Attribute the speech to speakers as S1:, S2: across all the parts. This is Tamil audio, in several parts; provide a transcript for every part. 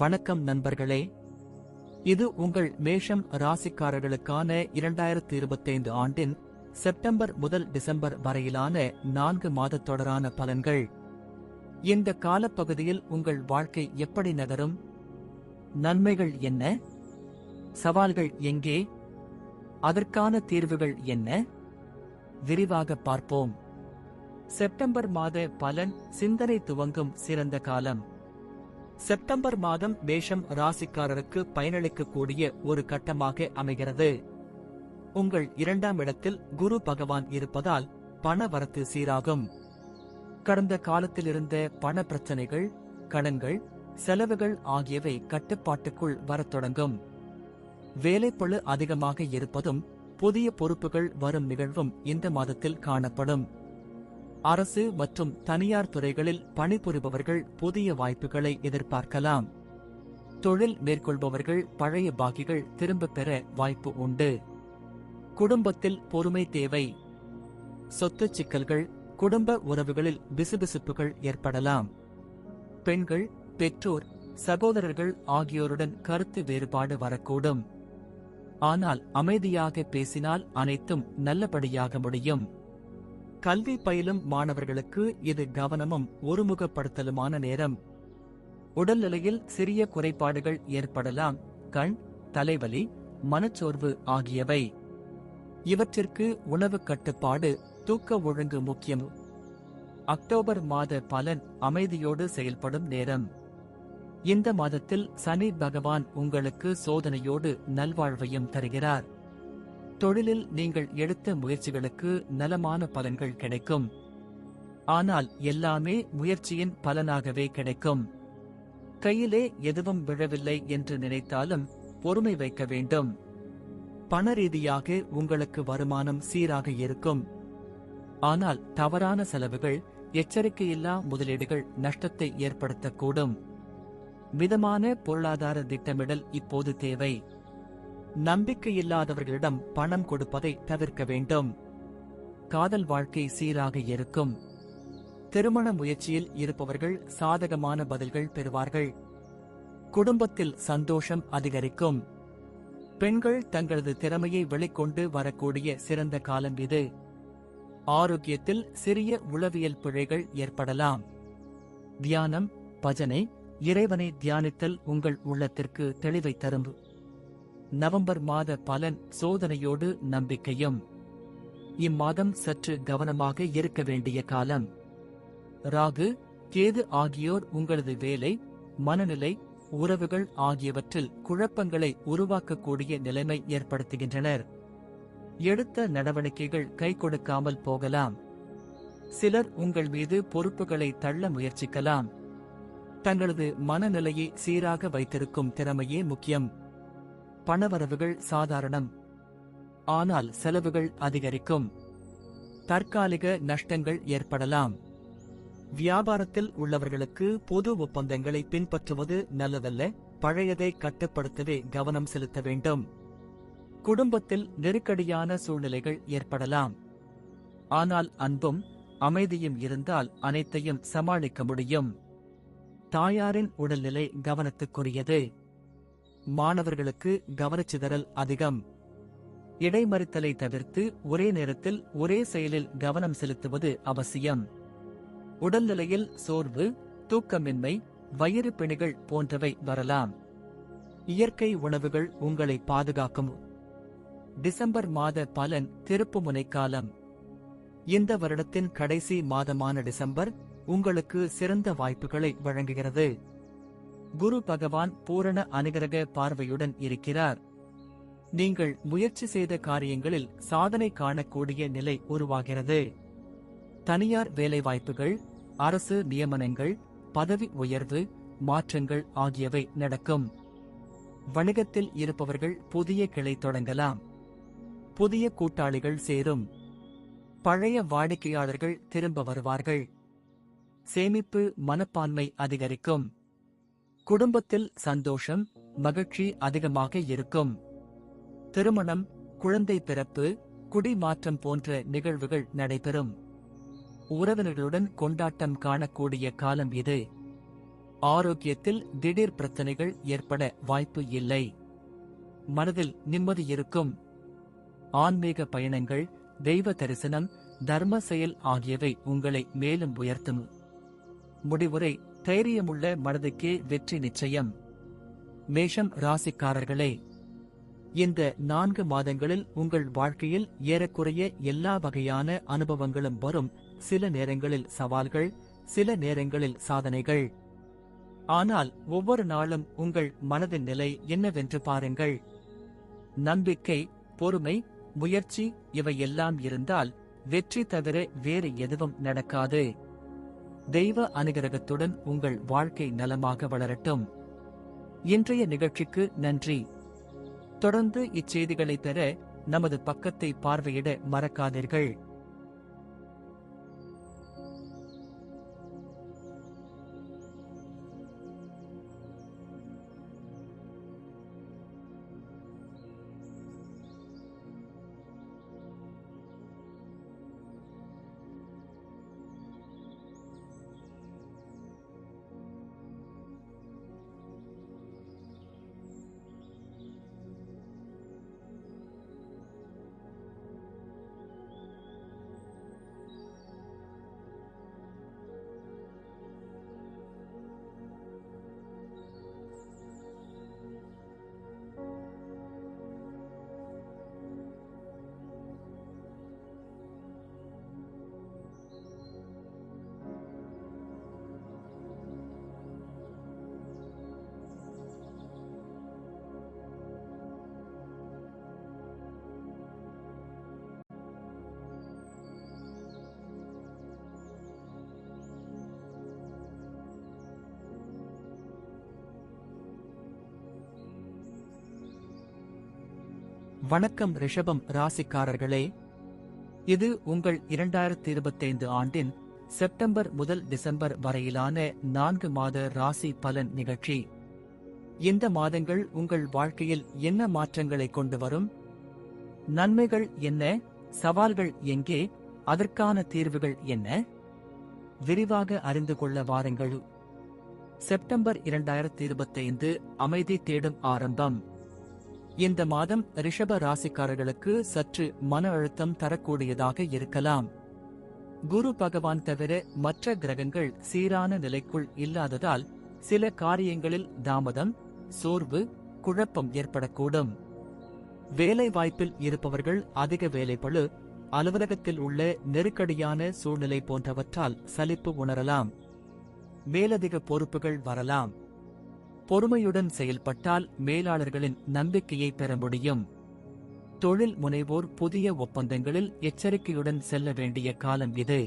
S1: வணக்கம் நண்பர்களே, இது உங்கள் மேஷம் ராசிக்காரர்களுக்கான 2025 ஆண்டின் செப்டம்பர் முதல் டிசம்பர் வரையிலான 4 மாத தொடரான பலன்கள். இந்த காலப்பகுதியில் உங்கள் வாழ்க்கை எப்படி நகரும்? நன்மைகள் என்ன? சவால்கள் எங்கே? அதற்கான தீர்வுகள் என்ன? விரிவாக பார்ப்போம். செப்டம்பர் மாத பலன். சிந்தனை துவங்கும் சிறந்த காலம். செப்டம்பர் மாதம் மேஷம் ராசிக்காரருக்கு பயனளிக்கக்கூடிய ஒரு கட்டமாக அமைகிறது. உங்கள் 2ஆம் இடத்தில் குரு பகவான் இருப்பதால் பண வரத்து சீராகும். கடந்த காலத்திலிருந்த பண பிரச்சனைகள், கடன்கள், செலவுகள் ஆகியவை கட்டுப்பாட்டுக்குள் வரத் தொடங்கும். வேலைப்பளு அதிகமாக இருப்பதும் புதிய பொறுப்புகள் வரும் நிகழ்வும் இந்த மாதத்தில் காணப்படும். அரசு மற்றும் தனியார் துறைகளில் பணிபுரிபவர்கள் புதிய வாய்ப்புகளை எதிர்பார்க்கலாம். தொழில் மேற்கொள்பவர்கள் பழைய பாக்கிகள் திரும்பப் பெற வாய்ப்பு உண்டு. குடும்பத்தில் பொறுமை தேவை. சொத்து சிக்கல்கள், குடும்ப உறவுகளில் பிசுபிசுப்புகள் ஏற்படலாம். பெண்கள், பெற்றோர், சகோதரர்கள் ஆகியோருடன் கருத்து வேறுபாடு வரக்கூடும். ஆனால் அமைதியாக பேசினால் அனைத்தும் நல்லபடியாக முடியும். கல்வி பயிலும் மாணவர்களுக்கு இது கவனமும் ஒருமுகப்படுத்தலுமான நேரம். உடல்நிலையில் சிறிய குறைபாடுகள் ஏற்படலாம். கண், தலைவலி, மனச்சோர்வு ஆகியவை. இவற்றிற்கு உணவு கட்டுப்பாடு, தூக்க ஒழுங்கு முக்கியம். அக்டோபர் மாத பலன். அமைதியோடு செயல்படும் நேரம். இந்த மாதத்தில் சனி பகவான் உங்களுக்கு சோதனையோடு நல்வாழ்வையும் தருகிறார். தொழிலில் நீங்கள் எடுத்த முயற்சிகளுக்கு நலமான பலன்கள் கிடைக்கும். ஆனால் எல்லாமே முயற்சியின் பலனாகவே கிடைக்கும். கையிலே எதுவும் விழவில்லை என்று நினைத்தாலும் பொறுமை வைக்க வேண்டும். பண ரீதியாக உங்களுக்கு வருமானம் சீராக இருக்கும். ஆனால் தவறான செலவுகள், எச்சரிக்கையில்லா முதலீடுகள் நஷ்டத்தை ஏற்படுத்தக்கூடும். மிதமான பொருளாதார திட்டமிடல் இப்போது தேவை. நம்பிக்கையில்லாதவர்களிடம் பணம் கொடுப்பதை தவிர்க்க வேண்டும். காதல் வாழ்க்கை சீராக இருக்கும். திருமண முயற்சியில் இருப்பவர்கள் சாதகமான பதில்கள் பெறுவார்கள். குடும்பத்தில் சந்தோஷம் அதிகரிக்கும். பெண்கள் தங்களது திறமையை வெளிக்கொண்டு வரக்கூடிய சிறந்த காலம் இது. ஆரோக்கியத்தில் சிறிய உளவியல் பிழைகள் ஏற்படலாம். தியானம், பஜனை, இறைவனை தியானித்தல் உங்கள் உள்ளத்திற்கு தெளிவை தரும். நவம்பர் மாத பலன். சோதனையோடு நம்பிக்கையும். இம்மாதம் சற்று கவனமாக இருக்க வேண்டிய காலம். ராகு, கேது ஆகியோர் உங்களது வேலை, மனநிலை, உறவுகள் ஆகியவற்றில் குழப்பங்களை உருவாக்கக்கூடிய நிலைமை ஏற்படுத்துகின்றனர். எடுத்த நடவடிக்கைகள் கை கொடுக்காமல் போகலாம். சிலர் உங்கள் மீது பொறுப்புகளை தள்ள முயற்சிக்கலாம். தங்களது மனநிலையை சீராக வைத்திருக்கும் திறமையே முக்கியம். பணவரவுகள் சாதாரணம். ஆனால் செலவுகள் அதிகரிக்கும். தற்காலிக நஷ்டங்கள் ஏற்படலாம். வியாபாரத்தில் உள்ளவர்களுக்கு பொது ஒப்பந்தங்களை பின்பற்றுவது நல்லதல்ல. பழையதை கட்டுப்படுத்தவே கவனம் செலுத்த வேண்டும். குடும்பத்தில் நெருக்கடியான சூழ்நிலைகள் ஏற்படலாம். ஆனால் அன்பும் அமைதியும் இருந்தால் அனைத்தையும் சமாளிக்க முடியும். தாயாரின் உடல்நிலை கவனத்துக்குரியது. மாணவர்களுக்கு கவனச்சிதறல் அதிகம். இடைமறித்தலை தவிர்த்து ஒரே நேரத்தில் ஒரே செயலில் கவனம் செலுத்துவது அவசியம். உடல்நிலையில் சோர்வு, தூக்கமின்மை, வயிறு பிணிகள் போன்றவை வரலாம். இயற்கை உணவுகள் உங்களை பாதுகாக்கும். டிசம்பர் மாத பலன். திருப்புமுனை காலம். இந்த வருடத்தின் கடைசி மாதமான டிசம்பர் உங்களுக்கு சிறந்த வாய்ப்புகளை வழங்குகிறது. குரு பகவான் பூரண அனுகிரக பார்வையுடன் இருக்கிறார். நீங்கள் முயற்சி செய்த காரியங்களில் சாதனை காணக்கூடிய நிலை உருவாகிறது. தனியார் வேலைவாய்ப்புகள், அரசு நியமனங்கள், பதவி உயர்வு, மாற்றங்கள் ஆகியவை நடக்கும். வணிகத்தில் இருப்பவர்கள் புதிய கிளை தொடங்கலாம். புதிய கூட்டாளிகள் சேரும். பழைய வாடிக்கையாளர்கள் திரும்ப வருவார்கள். சேமிப்பு மனப்பான்மை அதிகரிக்கும். குடும்பத்தில் சந்தோஷம், மகிழ்ச்சி அதிகமாக இருக்கும். திருமணம், குழந்தை பிறப்பு, குடிமாற்றம் போன்ற நிகழ்வுகள் நடைபெறும். உறவினர்களுடன் கொண்டாட்டம் காணக்கூடிய காலம் இது. ஆரோக்கியத்தில் திடீர் பிரச்சனைகள் ஏற்பட வாய்ப்பு இல்லை. மனதில் நிம்மதி இருக்கும். ஆன்மீக பயணங்கள், தெய்வ தரிசனம், தர்ம செயல் ஆகியவை உங்களை மேலும் உயர்த்தும். முடிவுரை: தைரியமுள்ள மனதுக்கே வெற்றி நிச்சயம். மேஷம் ராசிக்காரர்களே, இந்த 4 மாதங்களில் உங்கள் வாழ்க்கையில் ஏறக்குறைய எல்லா வகையான அனுபவங்களும் வரும். சில நேரங்களில் சவால்கள், சில நேரங்களில் சாதனைகள். ஆனால் ஒவ்வொரு நாளும் உங்கள் மனதின் நிலை என்னவென்று பாருங்கள். நம்பிக்கை, பொறுமை, முயற்சி இவையெல்லாம் இருந்தால் வெற்றி தவிர வேறு எதுவும் நடக்காது. தெய்வ அனுகிரகத்துடன் உங்கள் வாழ்க்கை நலமாக வளரட்டும். இன்றைய நிகழ்ச்சிக்கு நன்றி. தொடர்ந்து இச்செய்திகளை பெற நமது பக்கத்தை பார்வையிட மறக்காதீர்கள். வணக்கம் ரிஷபம் ராசிக்காரர்களே, இது உங்கள் 2025 ஆண்டின் செப்டம்பர் முதல் டிசம்பர் வரையிலான 4 மாத ராசி பலன் நிகழ்ச்சி. இந்த மாதங்கள் உங்கள் வாழ்க்கையில் என்ன மாற்றங்களை கொண்டு வரும்? நன்மைகள் என்ன? சவால்கள் எங்கே? அதற்கான தீர்வுகள் என்ன? விரிவாக அறிந்து கொள்ள வாருங்கள். செப்டம்பர் 2025 அமைதி தேடும் ஆரம்பம். இந்த மாதம் ரிஷப ராசிக்காரர்களுக்கு சற்று மன அழுத்தம் தரக்கூடியதாக இருக்கலாம். குரு பகவான் தவிர மற்ற கிரகங்கள் சீரான நிலைக்குள் இல்லாததால் சில காரியங்களில் தாமதம், சோர்வு, குழப்பம் ஏற்படக்கூடும். வேலை வாய்ப்பில் இருப்பவர்கள் அதிக வேலைப்பளு, அலுவலகத்தில் உள்ள நெருக்கடியான சூழ்நிலை போன்றவற்றால் சலிப்பு உணரலாம். மேலதிக பொறுப்புகள் வரலாம். பொறுமையுடன் செயல்பட்டால் மேலாளர்களின் நம்பிக்கையை பெற முடியும். தொழில் முனைவோர் புதிய ஒப்பந்தங்களில் எச்சரிக்கையுடன் செல்ல வேண்டிய காலம் இது.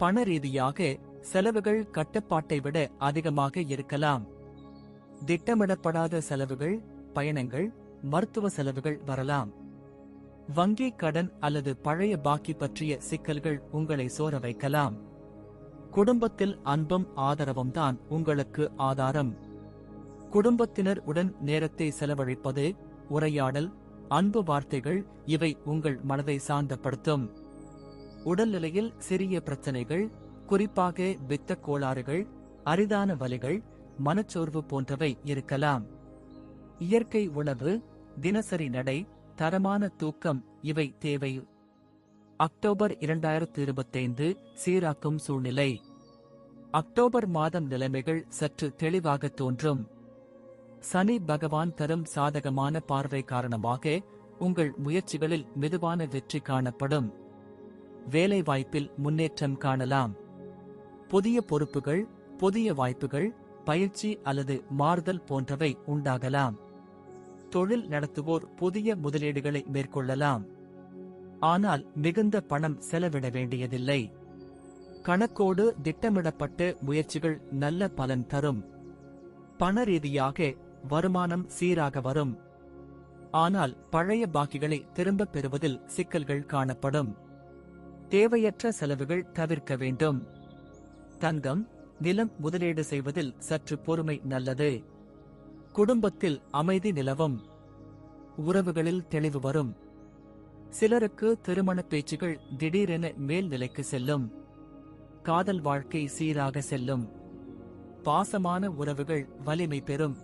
S1: பண ரீதியாக செலவுகள் கட்டுப்பாட்டை விட அதிகமாக இருக்கலாம். திட்டமிடப்படாத செலவுகள், பயணங்கள், மருத்துவ செலவுகள் வரலாம். வங்கி கடன் அல்லது பழைய பாக்கி பற்றிய சிக்கல்கள் உங்களை சோர வைக்கலாம். குடும்பத்தில் அன்பும் ஆதரவும் தான் உங்களுக்கு ஆதாரம். குடும்பத்தினர் உடன் நேரத்தை செலவழிப்பது, உரையாடல், அன்பு வார்த்தைகள் இவை உங்கள் மனதை சாந்தப்படுத்தும். உடல்நிலையில் சிறிய பிரச்சனைகள், குறிப்பாக பித்தக் கோளாறுகள், அரிதான வலிகள், மனச்சோர்வு போன்றவை இருக்கலாம். இயற்கை உணவு, தினசரி நடை, தரமான தூக்கம் இவை தேவை. அக்டோபர் 2025 சீராக்கும் சூழ்நிலை. அக்டோபர் மாதம் நிலைமைகள் சற்று தெளிவாக தோன்றும். சனி பகவான் தரும் சாதகமான பார்வை காரணமாக உங்கள் முயற்சிகளில் மெதுவான வெற்றி காணப்படும். வேலை வாய்ப்பில் முன்னேற்றம் காணலாம். புதிய பொறுப்புகள், புதிய வாய்ப்புகள், பயிற்சி அல்லது மாறுதல் போன்றவை உண்டாகலாம். தொழில் நடத்துவோர் புதிய முதலீடுகளை மேற்கொள்ளலாம். ஆனால் மிகுந்த பணம் செலவிட வேண்டியதில்லை. கணக்கோடு திட்டமிடப்பட்ட முயற்சிகள் நல்ல பலன் தரும். பண ரீதியாக வருமானம் சீராக வரும். ஆனால் பழைய பாக்கிகளை திரும்பப் பெறுவதில் சிக்கல்கள் காணப்படும். தேவையற்ற செலவுகள் தவிர்க்க வேண்டும். தங்கம், நிலம் முதலீடு செய்வதில் சற்று பொறுமை நல்லது. குடும்பத்தில் அமைதி நிலவும். உறவுகளில் தெளிவு வரும். சிலருக்கு திருமண பேச்சுகள் திடீரென மேல் நிலைக்கு செல்லும். காதல் வாழ்க்கை சீராக செல்லும். பாசமான உறவுகள் வலிமை பெறும்.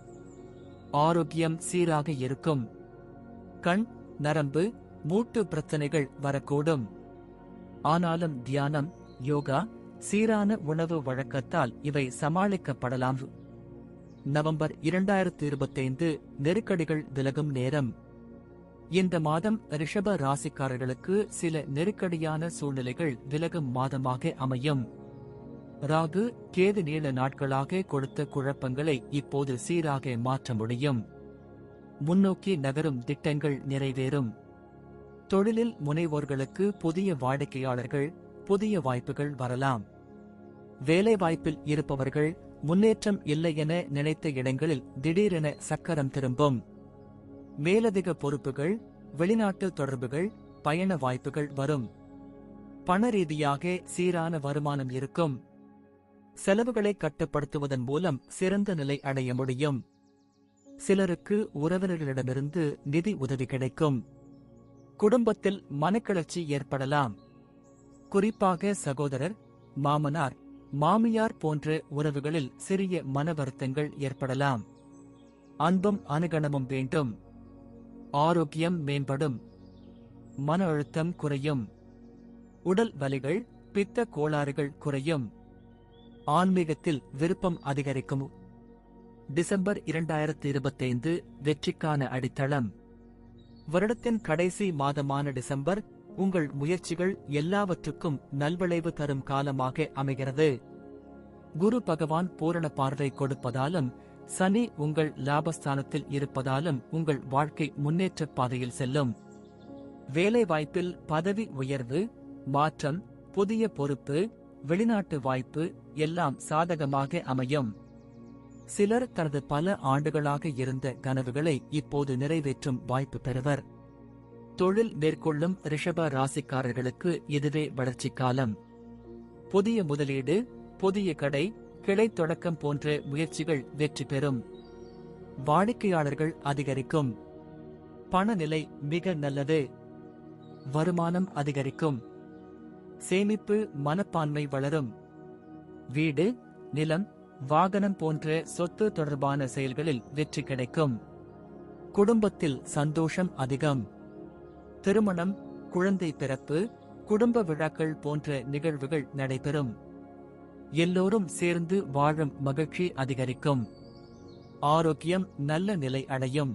S1: ஆரோக்கியம் சீராக இருக்கும். கண், நரம்பு, மூட்டு பிரச்சனைகள் வரக்கூடும். ஆனாலும் தியானம், யோகா, சீரான உணவு வழக்கத்தால் இவை சமாளிக்கப்படலாம். நவம்பர் 2025 நெருக்கடிகள் விலகும் நேரம். இந்த மாதம் ரிஷப ராசிக்காரர்களுக்கு சில நெருக்கடியான சூழ்நிலைகள் விலகும் மாதமாக அமையும். ராகு, கேது நீண்ட நாட்களாக கொடுத்த குழப்பங்களை இப்போது சீராக மாற்ற முடியும். முன்னோக்கி நகரும் திட்டங்கள் நிறைவேறும். தொழிலில் முனைவோர்களுக்கு புதிய வாடிக்கையாளர்கள், புதிய வாய்ப்புகள் வரலாம். வேலைவாய்ப்பில் இருப்பவர்கள் முன்னேற்றம் இல்லை என நினைத்த இடங்களில் திடீரென சக்கரம் திரும்பும். மேலதிக பொறுப்புகள், வெளிநாட்டு தொடர்புகள், பயண வாய்ப்புகள் வரும். பண ரீதியாக சீரான வருமானம் இருக்கும். செலவுகளை கட்டுப்படுத்துவதன் மூலம் சிறந்த நிலை அடைய முடியும். சிலருக்கு உறவினர்களிடமிருந்து நிதி உதவி கிடைக்கும். குடும்பத்தில் மனக்கிளர்ச்சி ஏற்படலாம். குறிப்பாக சகோதரர், மாமனார், மாமியார் போன்ற உறவுகளில் சிறிய மன வருத்தங்கள் ஏற்படலாம். அன்பும் அனுகணமும் வேண்டும். ஆரோக்கியம் மேம்படும். மன அழுத்தம் குறையும். உடல் வலிகள், பித்த கோளாறுகள் குறையும். ஆன்மீகத்தில் விருப்பம் அதிகரிக்கும். டிசம்பர் 2025 வெற்றிக்கான அடித்தளம். வருடத்தின் கடைசி மாதமான டிசம்பர் உங்கள் முயற்சிகள் எல்லாவற்றுக்கும் நல்விளைவு தரும் காலமாக அமைகிறது. குரு பகவான் பூரண பார்வை கொடுப்பதாலும் சனி உங்கள் லாபஸ்தானத்தில் இருப்பதாலும் உங்கள் வாழ்க்கை முன்னேற்ற பாதையில் செல்லும். வேலைவாய்ப்பில் பதவி உயர்வு, மாற்றம், புதிய பொறுப்பு, வெளிநாட்டு வாய்ப்பு எல்லாம் சாதகமாக அமையும். சிலர் தனது பல ஆண்டுகளாக இருந்த கனவுகளை இப்போது நிறைவேற்றும் வாய்ப்பு பெறுவர். தொழில் மேற்கொள்ளும் ரிஷப ராசிக்காரர்களுக்கு இதுவே வளர்ச்சி காலம். புதிய முதலீடு, புதிய கடை, கிளை தொடக்கம் போன்ற முயற்சிகள் வெற்றி பெறும். வாடிக்கையாளர்கள் அதிகரிக்கும். பணநிலை மிக நல்லது. வருமானம் அதிகரிக்கும். சேமிப்பு மனப்பான்மை வளரும். வீடு, நிலம், வாகனம் போன்ற சொத்து தொடர்பான செயல்களில் வெற்றி கிடைக்கும். குடும்பத்தில் சந்தோஷம் அதிகம். திருமணம், குழந்தை பிறப்பு, குடும்ப விழாக்கள் போன்ற நிகழ்வுகள் நடைபெறும். எல்லோரும் சேர்ந்து வாழும் மகிழ்ச்சி அதிகரிக்கும். ஆரோக்கியம் நல்ல நிலை அடையும்.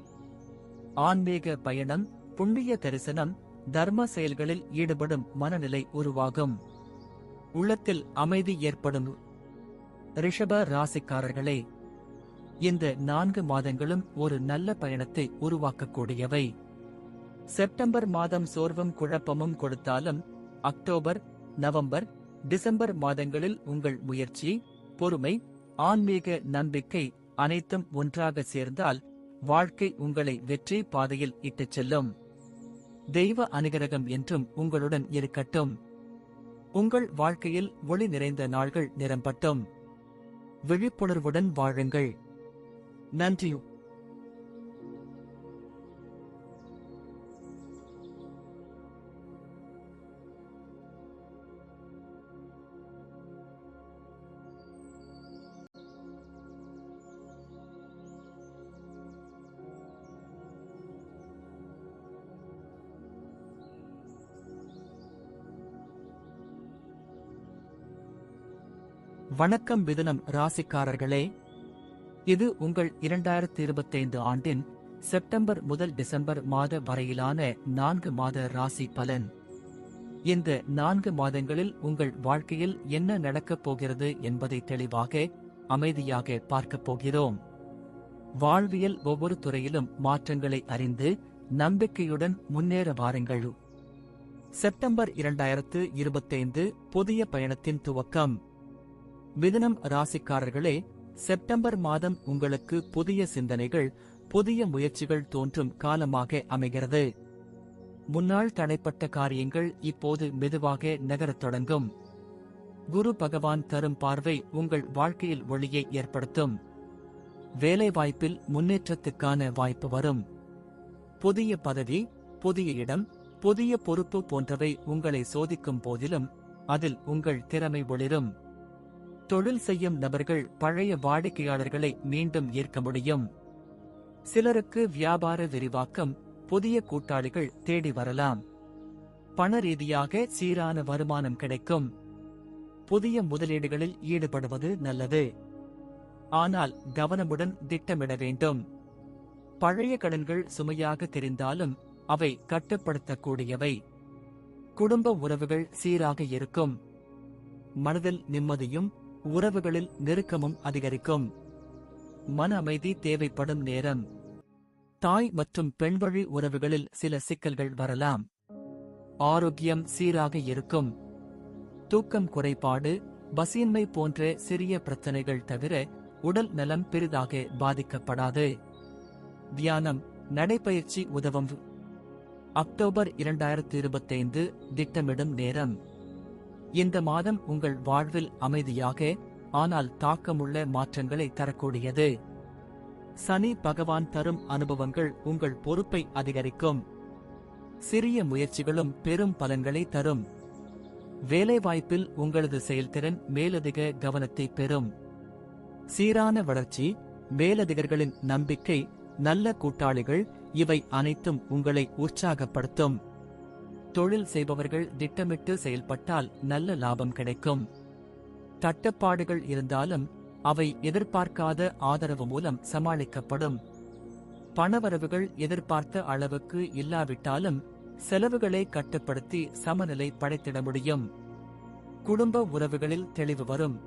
S1: ஆன்மீக பயணம், புண்ணிய தரிசனம், தர்ம செயல்களில் ஈடுபடும் மனநிலை உருவாகும். உள்ளத்தில் அமைதி ஏற்படும். ரிஷப ராசிக்காரர்களே, இந்த 4 மாதங்களும் ஒரு நல்ல பயணத்தை உருவாக்கக்கூடியவை. செப்டம்பர் மாதம் சோர்வும் குழப்பமும் கொடுத்தாலும் அக்டோபர், நவம்பர், டிசம்பர் மாதங்களில் உங்கள் முயற்சி, பொறுமை, ஆன்மீக நம்பிக்கை அனைத்தும் ஒன்றாக சேர்ந்தால் வாழ்க்கை உங்களை வெற்றி பாதையில் இட்டுச் செல்லும். தெய்வ அனுகிரகம் என்றும் உங்களுடன் இருக்கட்டும். உங்கள் வாழ்க்கையில் ஒளி நிறைந்த நாள்கள் நிரம்பட்டும். விழிப்புணர்வுடன் வாழுங்கள். நன்றி. வணக்கம் மிதுனம் ராசிக்காரர்களே, இது உங்கள் 2025 ஆண்டின் செப்டம்பர் முதல் டிசம்பர் மாத வரையிலான 4 மாத ராசி பலன். இந்த 4 மாதங்களில் உங்கள் வாழ்க்கையில் என்ன நடக்கப் போகிறது என்பதை தெளிவாக, அமைதியாக பார்க்கப் போகிறோம். வாழ்வியல் ஒவ்வொரு துறையிலும் மாற்றங்களை அறிந்து நம்பிக்கையுடன் முன்னேற வாருங்கள். செப்டம்பர் 2025 புதிய பயணத்தின் துவக்கம். மிதுனம் ராசிக்காரர்களே, செப்டம்பர் மாதம் உங்களுக்கு புதிய சிந்தனைகள், புதிய முயற்சிகள் தோன்றும் காலமாக அமைகிறது. முன்னாள் தடைப்பட்ட காரியங்கள் இப்போது மெதுவாக நகரத் தொடங்கும். குரு பகவான் தரும் பார்வை உங்கள் வாழ்க்கையில் ஒளியை ஏற்படுத்தும். வேலைவாய்ப்பில் முன்னேற்றத்துக்கான வாய்ப்பு வரும். புதிய பதவி, புதிய இடம், புதிய பொறுப்பு போன்றவை உங்களை சோதிக்கும் போதிலும் அதில் உங்கள் திறமை ஒளிரும். தொழில் செய்யும் நபர்கள் பழைய வாடிக்கையாளர்களை மீண்டும் ஈர்க்க முடியும். சிலருக்கு வியாபார விரிவாக்கம், புதிய கூட்டாளிகள் தேடி வரலாம். பண ரீதியாக சீரான வருமானம் கிடைக்கும். புதிய முதலீடுகளில் ஈடுபடுவது நல்லது. ஆனால் கவனமுடன் திட்டமிட வேண்டும். பழைய கடன்கள் சுமையாக தெரிந்தாலும் அவை கட்டுப்படுத்தக்கூடியவை. குடும்ப உறவுகள் சீராக இருக்கும். மனதில் நிம்மதியும் உறவுகளில் நெருக்கமும் அதிகரிக்கும். மன அமைதி தேவைப்படும் நேரம். தாய் மற்றும் பெண்வழி உறவுகளில் சில சிக்கல்கள் வரலாம். ஆரோக்கியம் சீராக இருக்கும். தூக்கம் குறைபாடு, பசியின்மை போன்ற சிறிய பிரச்சனைகள் தவிர உடல் நலம் பெரிதாக பாதிக்கப்படாது. தியானம், நடைபயிற்சி உதவும். அக்டோபர் 2025 திட்டமிடும் நேரம். இந்த மாதம் உங்கள் வாழ்வில் அமைதியாக ஆனால் தாக்கமுள்ள மாற்றங்களை தரக்கூடியது. சனி பகவான் தரும் அனுபவங்கள் உங்கள் பொறுப்பை அதிகரிக்கும். சிறிய முயற்சிகளும் பெரும் பலன்களை தரும். வேலைவாய்ப்பில் உங்களது செயல்திறன் மேலதிக கவனத்தை பெறும். சீரான வளர்ச்சி, மேலதிகர்களின் நம்பிக்கை, நல்ல கூட்டாளிகள் இவை அனைத்தும் உங்களை உற்சாகப்படுத்தும். தொழில் செய்பவர்கள் திட்டமிட்டு செயல்பட்டால் நல்ல லாபம் கிடைக்கும். தட்டுப்பாடுகள் இருந்தாலும் அவை எதிர்பார்க்காத ஆதரவு மூலம் சமாளிக்கப்படும். பணவரவுகள் எதிர்பார்த்த அளவுக்கு இல்லாவிட்டாலும் செலவுகளை கட்டுப்படுத்தி சமநிலை படைத்திட முடியும். குடும்ப உறவுகளில் தெளிவு வரும்.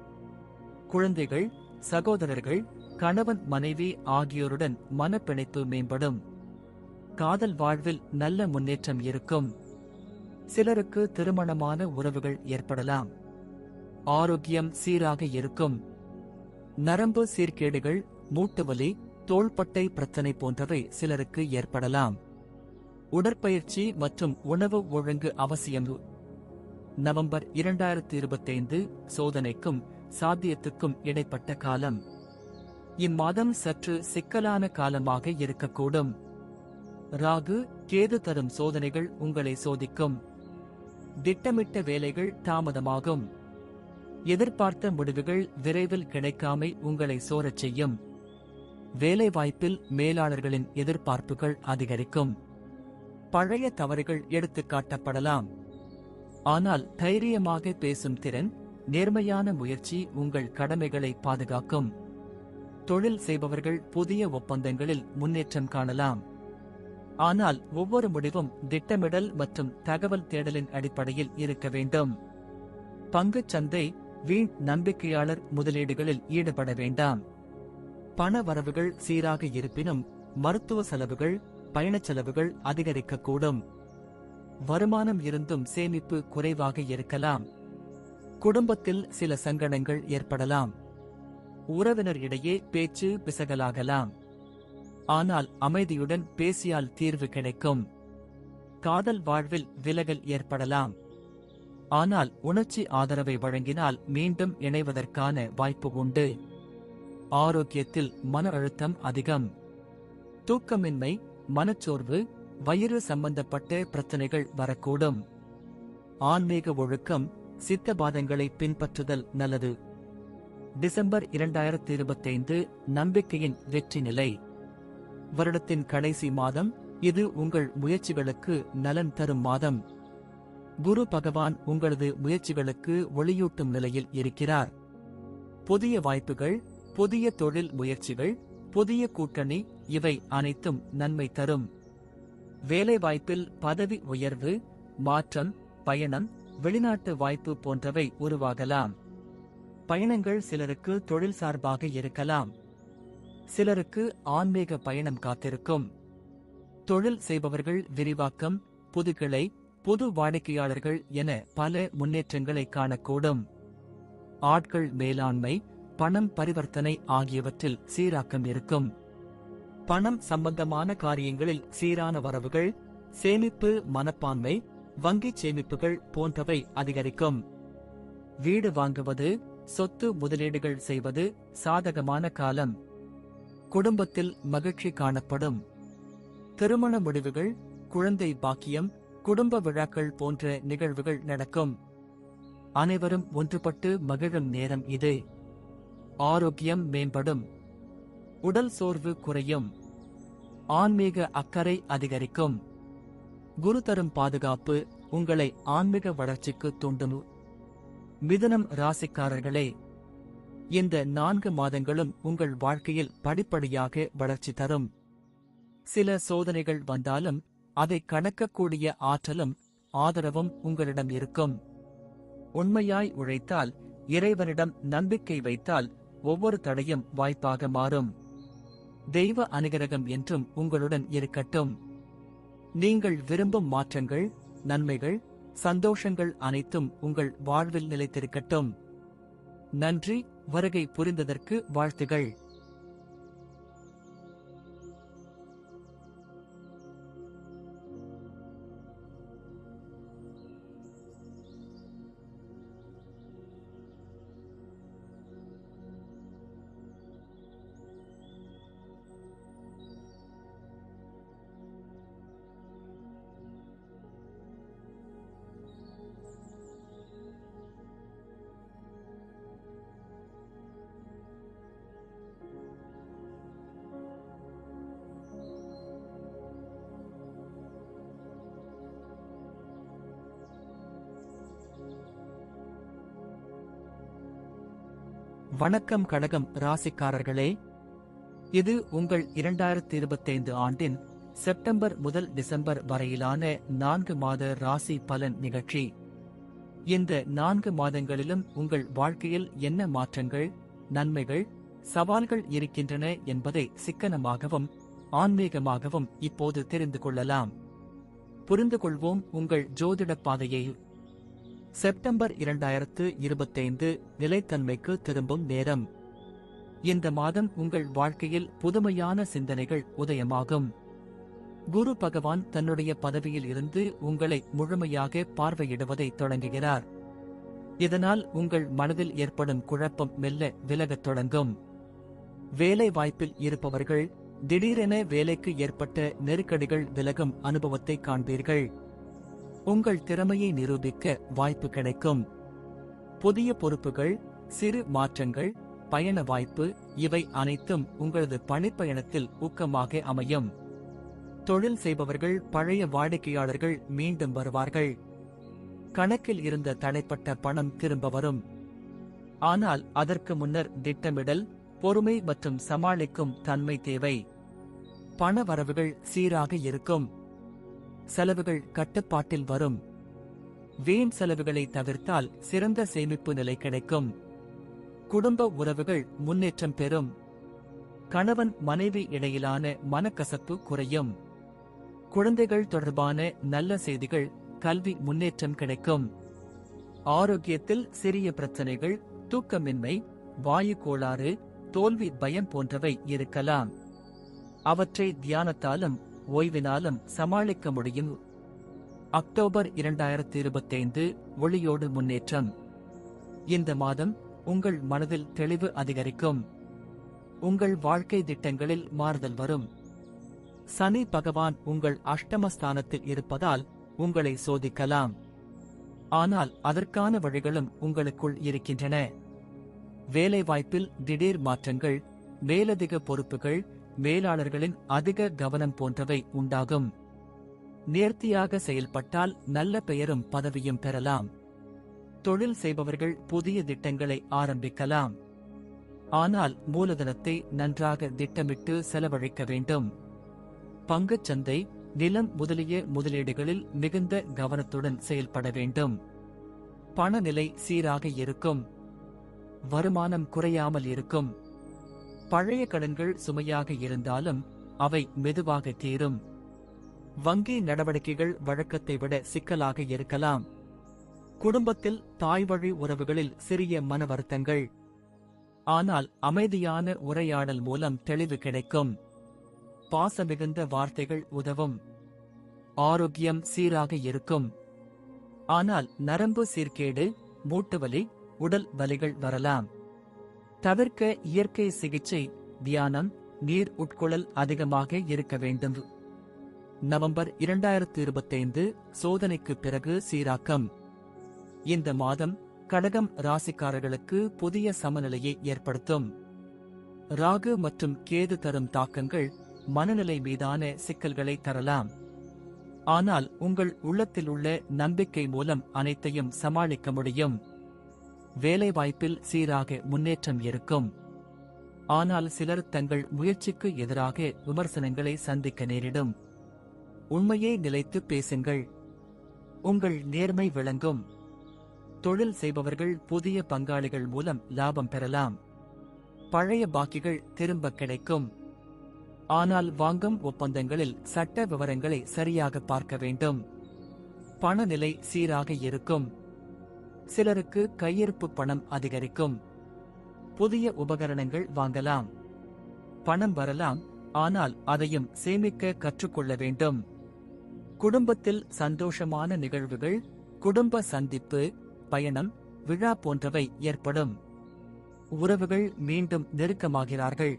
S1: குழந்தைகள், சகோதரர்கள், கணவன் மனைவி ஆகியோருடன் மனப்பிணைப்பு மேம்படும். காதல் வாழ்வில் நல்ல முன்னேற்றம் இருக்கும். சிலருக்கு திருமணமான உறவுகள் ஏற்படலாம். ஆரோக்கியம் சீராக இருக்கும். நரம்பு சீர்கேடுகள், மூட்டுவலி, தோள்பட்டை பிரச்சனை போன்றவை சிலருக்கு ஏற்படலாம். உடற்பயிற்சி மற்றும் உணவு ஒழுங்கு அவசியம். நவம்பர் 2025 சோதனைக்கும் சாத்தியத்துக்கும் இடைப்பட்ட காலம். இம்மாதம் சற்று சிக்கலான காலமாக இருக்கக்கூடும். ராகு, கேது தரும் சோதனைகள் உங்களை சோதிக்கும். திட்டமிட்ட வேலைகள் தாமதமாகும். எதிர்பார்த்த முடிவுகள் விரைவில் கிடைக்காமை உங்களை சோரச் செய்யும். வேலைவாய்ப்பில் மேலாளர்களின் எதிர்பார்ப்புகள் அதிகரிக்கும். பழைய தவறுகள் எடுத்துக்காட்டப்படலாம். ஆனால் தைரியமாக பேசும் திறன், நேர்மையான முயற்சி உங்கள் கடமைகளை பாதுகாக்கும். தொழில் செய்பவர்கள் புதிய ஒப்பந்தங்களில் முன்னேற்றம் காணலாம். ஆனால் ஒவ்வொரு முடிவும் திட்டமிடல் மற்றும் தகவல் தேடலின் அடிப்படையில் இருக்க வேண்டும். பங்குச் சந்தை, வீண் நம்பிக்கையாளர் முதலீடுகளில் ஈடுபட வேண்டாம். பண வரவுகள் சீராக இருப்பினும் மருத்துவ செலவுகள், பயணச் செலவுகள் அதிகரிக்கக்கூடும். வருமானம் இருந்தும் சேமிப்பு குறைவாக இருக்கலாம். குடும்பத்தில் சில சங்கடங்கள் ஏற்படலாம். உறவினர் இடையே பேச்சு பிசகலாகலாம். ஆனால் அமைதியுடன் பேசியால் தீர்வு கிடைக்கும். காதல் வாழ்வில் விலகல் ஏற்படலாம். ஆனால் உணர்ச்சி ஆதரவை வழங்கினால் மீண்டும் இணைவதற்கான வாய்ப்பு உண்டு. ஆரோக்கியத்தில் மன அழுத்தம் அதிகம். தூக்கமின்மை, மனச்சோர்வு, வயிறு சம்பந்தப்பட்ட பிரச்சனைகள் வரக்கூடும். ஆன்மீக ஒழுக்கம், சித்தபாதங்களை பின்பற்றுதல் நல்லது. டிசம்பர் 2025 நம்பிக்கையின் வெற்றி நிலை. வருடத்தின் கடைசி மாதம், இது உங்கள் முயற்சிகளுக்கு நலன் தரும் மாதம். குரு பகவான் உங்களது முயற்சிகளுக்கு ஒளியூட்டும் நிலையில் இருக்கிறார். புதிய வாய்ப்புகள், புதிய தொழில் முயற்சிகள், புதிய கூட்டணி இவை அனைத்தும் நன்மை தரும். வேலைவாய்ப்பில் பதவி உயர்வு, மாற்றம், பயணம், வெளிநாட்டு வாய்ப்பு போன்றவை உருவாகலாம். பயணங்கள் சிலருக்கு தொழில் சார்பாக இருக்கலாம். சிலருக்கு ஆன்மீக பயணம் காத்திருக்கும். தொழில் செய்பவர்கள் விரிவாக்கம், புதுகிளை, புது வாடிக்கையாளர்கள் என பல முன்னேற்றங்களை காணக்கூடும். ஆட்கள் மேலாண்மை, பணம் பரிவர்த்தனை ஆகியவற்றில் சீராக்கம் இருக்கும். பணம் சம்பந்தமான காரியங்களில் சீரான வரவுகள், சேமிப்பு மனப்பான்மை, வங்கிச் சேமிப்புகள் போன்றவை அதிகரிக்கும். வீடு வாங்குவது, சொத்து முதலீடுகள் செய்வது சாதகமான காலம். குடும்பத்தில் மகிழ்ச்சி காணப்படும். திருமண முடிவுகள், குழந்தை பாக்கியம், குடும்ப விழாக்கள் போன்ற நிகழ்வுகள் நடக்கும். அனைவரும் ஒன்றுபட்டு மகிழும் நேரம் இது. ஆரோக்கியம் மேம்படும். உடல் சோர்வு குறையும். ஆன்மீக அக்கறை அதிகரிக்கும். குரு தரும் பாதுகாப்பு உங்களை ஆன்மீக வளர்ச்சிக்கு தூண்டும். மிதுனம் ராசிக்காரர்களே, இந்த 4 மாதங்களும் உங்கள் வாழ்க்கையில் படிப்படியாக வளர்ச்சி தரும். சில சோதனைகள் வந்தாலும் அதை கடக்கக்கூடிய ஆற்றலும் ஆதரவும் உங்களிடம் இருக்கும். உண்மையாய் உழைத்தால், இறைவனிடம் நம்பிக்கை வைத்தால் ஒவ்வொரு தடையும் வாய்ப்பாக மாறும். தெய்வ அனுகிரகம் என்றும் உங்களுடன் இருக்கட்டும். நீங்கள் விரும்பும் மாற்றங்கள், நன்மைகள், சந்தோஷங்கள் அனைத்தும் உங்கள் வாழ்வில் நிலைத்திருக்கட்டும். நன்றி. வருகை புரிந்ததற்கு வாழ்த்துகள். வணக்கம் கடகம் ராசிக்காரர்களே, இது உங்கள் 2025 ஆண்டின் செப்டம்பர் முதல் டிசம்பர் வரையிலான 4 மாத ராசி பலன் நிகழ்ச்சி. இந்த 4 மாதங்களிலும் உங்கள் வாழ்க்கையில் என்ன மாற்றங்கள், நன்மைகள், சவால்கள் இருக்கின்றன என்பதை சிக்கனமாகவும் ஆன்மீகமாகவும் இப்போது தெரிந்து கொள்ளலாம். புரிந்து கொள்வோம் உங்கள் ஜோதிட பாதையை. செப்டம்பர் 2025 நிலைத்தன்மைக்கு திரும்பும் நேரம். இந்த மாதம் உங்கள் வாழ்க்கையில் புதுமையான சிந்தனைகள் உதயமாகும். குரு பகவான் தன்னுடைய பதவியில் இருந்து உங்களை முழுமையாக பார்வையிடுவதை தொடங்குகிறார். இதனால் உங்கள் மனதில் ஏற்படும் குழப்பம் மெல்ல விலகத் தொடங்கும். வேலை வாய்ப்பில் இருப்பவர்கள் திடீரென வேலைக்கு ஏற்பட்ட நெருக்கடிகள் விலகும் அனுபவத்தை காண்பீர்கள். உங்கள் திறமையை நிரூபிக்க வாய்ப்பு கிடைக்கும். புதிய பொறுப்புகள், சிறு மாற்றங்கள், பயண வாய்ப்பு இவை அனைத்தும் உங்களது பணிப்பயணத்தில் ஊக்கமாக அமையும். தொழில் செய்பவர்கள் பழைய வாடிக்கையாளர்கள் மீண்டும் வருவார்கள். கணக்கில் இருந்த தடைப்பட்ட பணம் திரும்ப வரும். ஆனால் அதற்கு முன்னர் திட்டமிடல், பொறுமை மற்றும் சமாளிக்கும் தன்மை தேவை. பண வரவுகள் சீராக இருக்கும். செலவுகள் கட்டுப்பாட்டில் வரும். வீண் செலவுகளை தவிர்த்தால் சிறந்த சேமிப்பு நிலை கிடைக்கும். குடும்ப உறவுகள் முன்னேற்றம் பெறும். கணவன் மனைவி இடையிலான மனக்கசப்பு குறையும். குழந்தைகள் தொடர்பான நல்ல செய்திகள், கல்வி முன்னேற்றம் கிடைக்கும். ஆரோக்கியத்தில் சிறிய பிரச்சனைகள், தூக்கமின்மை, வாயு கோளாறு, தோல்வி பயம் போன்றவை இருக்கலாம். அவற்றை தியானத்தாலும் ஓய்வினாலும் சமாளிக்க முடியும். அக்டோபர் 2025 ஒளியோடு முன்னேற்றம். இந்த மாதம் உங்கள் மனதில் தெளிவு அதிகரிக்கும். உங்கள் வாழ்க்கை திட்டங்களில் மாறுதல் வரும். சனி பகவான் உங்கள் அஷ்டமஸ்தானத்தில் இருப்பதால் உங்களை சோதிக்கலாம். ஆனால் அதற்கான வழிகளும் உங்களுக்குள் இருக்கின்றன. வேலைவாய்ப்பில் திடீர் மாற்றங்கள், மேலதிக பொறுப்புகள், மேலாளர்களின் அதிக கவனம் போன்றவை உண்டாகும். நேர்த்தியாக செயல்பட்டால் நல்ல பெயரும் பதவியும் பெறலாம். தொழில் செய்பவர்கள் புதிய திட்டங்களை ஆரம்பிக்கலாம். ஆனால் மூலதனத்தை நன்றாக திட்டமிட்டு செலவழிக்க வேண்டும். பங்குச் சந்தை, நிலம் முதலிய முதலீடுகளில் மிகுந்த கவனத்துடன் செயல்பட வேண்டும். பணநிலை சீராக இருக்கும். வருமானம் குறையாமல் இருக்கும். பழைய கடன்கள் சுமையாக இருந்தாலும் அவை மெதுவாக தீரும். வங்கி நடவடிக்கைகள் வழக்கத்தை விட சிக்கலாக இருக்கலாம். குடும்பத்தில் தாய்வழி உறவுகளில் சிறிய மன வருத்தங்கள். ஆனால் அமைதியான உரையாடல் மூலம் தெளிவு கிடைக்கும். பாசமிகுந்த வார்த்தைகள் உதவும். ஆரோக்கியம் சீராக இருக்கும். ஆனால் நரம்பு சீர்கேடு, மூட்டுவலி, உடல் வலிகள் வரலாம். தவிர்க்க இயற்கை சிகிச்சை, தியானம், நீர் உட்கொள்ளல் அதிகமாக இருக்க வேண்டும். நவம்பர் 2025 சோதனைக்கு பிறகு சீராக்கம். இந்த மாதம் கடகம் ராசிக்காரர்களுக்கு புதிய சமநிலையை ஏற்படுத்தும். ராகு மற்றும் கேது தரும் தாக்கங்கள் மனநிலை மீதான சிக்கல்களை தரலாம். ஆனால் உங்கள் உள்ளத்தில் உள்ள நம்பிக்கை மூலம் அனைத்தையும் சமாளிக்க முடியும். வேலைவாய்ப்பில் சீராக முன்னேற்றம் இருக்கும். ஆனால் சிலர் தங்கள் முயற்சிக்கு எதிராக விமர்சனங்களை சந்திக்க நேரிடும். உண்மையை நிலைத்து பேசுங்கள். உங்கள் நேர்மை விளங்கும். தொழில் செய்பவர்கள் புதிய பங்காளிகள் மூலம் லாபம் பெறலாம். பழைய பாக்கிகள் திரும்ப கிடைக்கும். ஆனால் வாங்கும் ஒப்பந்தங்களில் சட்ட விவரங்களை சரியாக பார்க்க வேண்டும். பணநிலை சீராக இருக்கும். சிலருக்கு கையிருப்பு பணம் அதிகரிக்கும். புதிய உபகரணங்கள் வாங்கலாம். பணம் வரலாம், ஆனால் அதையும் சேமிக்க கற்றுக்கொள்ள வேண்டும். குடும்பத்தில் சந்தோஷமான நிகழ்வுகள், குடும்ப சந்திப்பு, பயணம், விழா போன்றவை ஏற்படும். உறவுகள் மீண்டும் நெருக்கமாகிறார்கள்.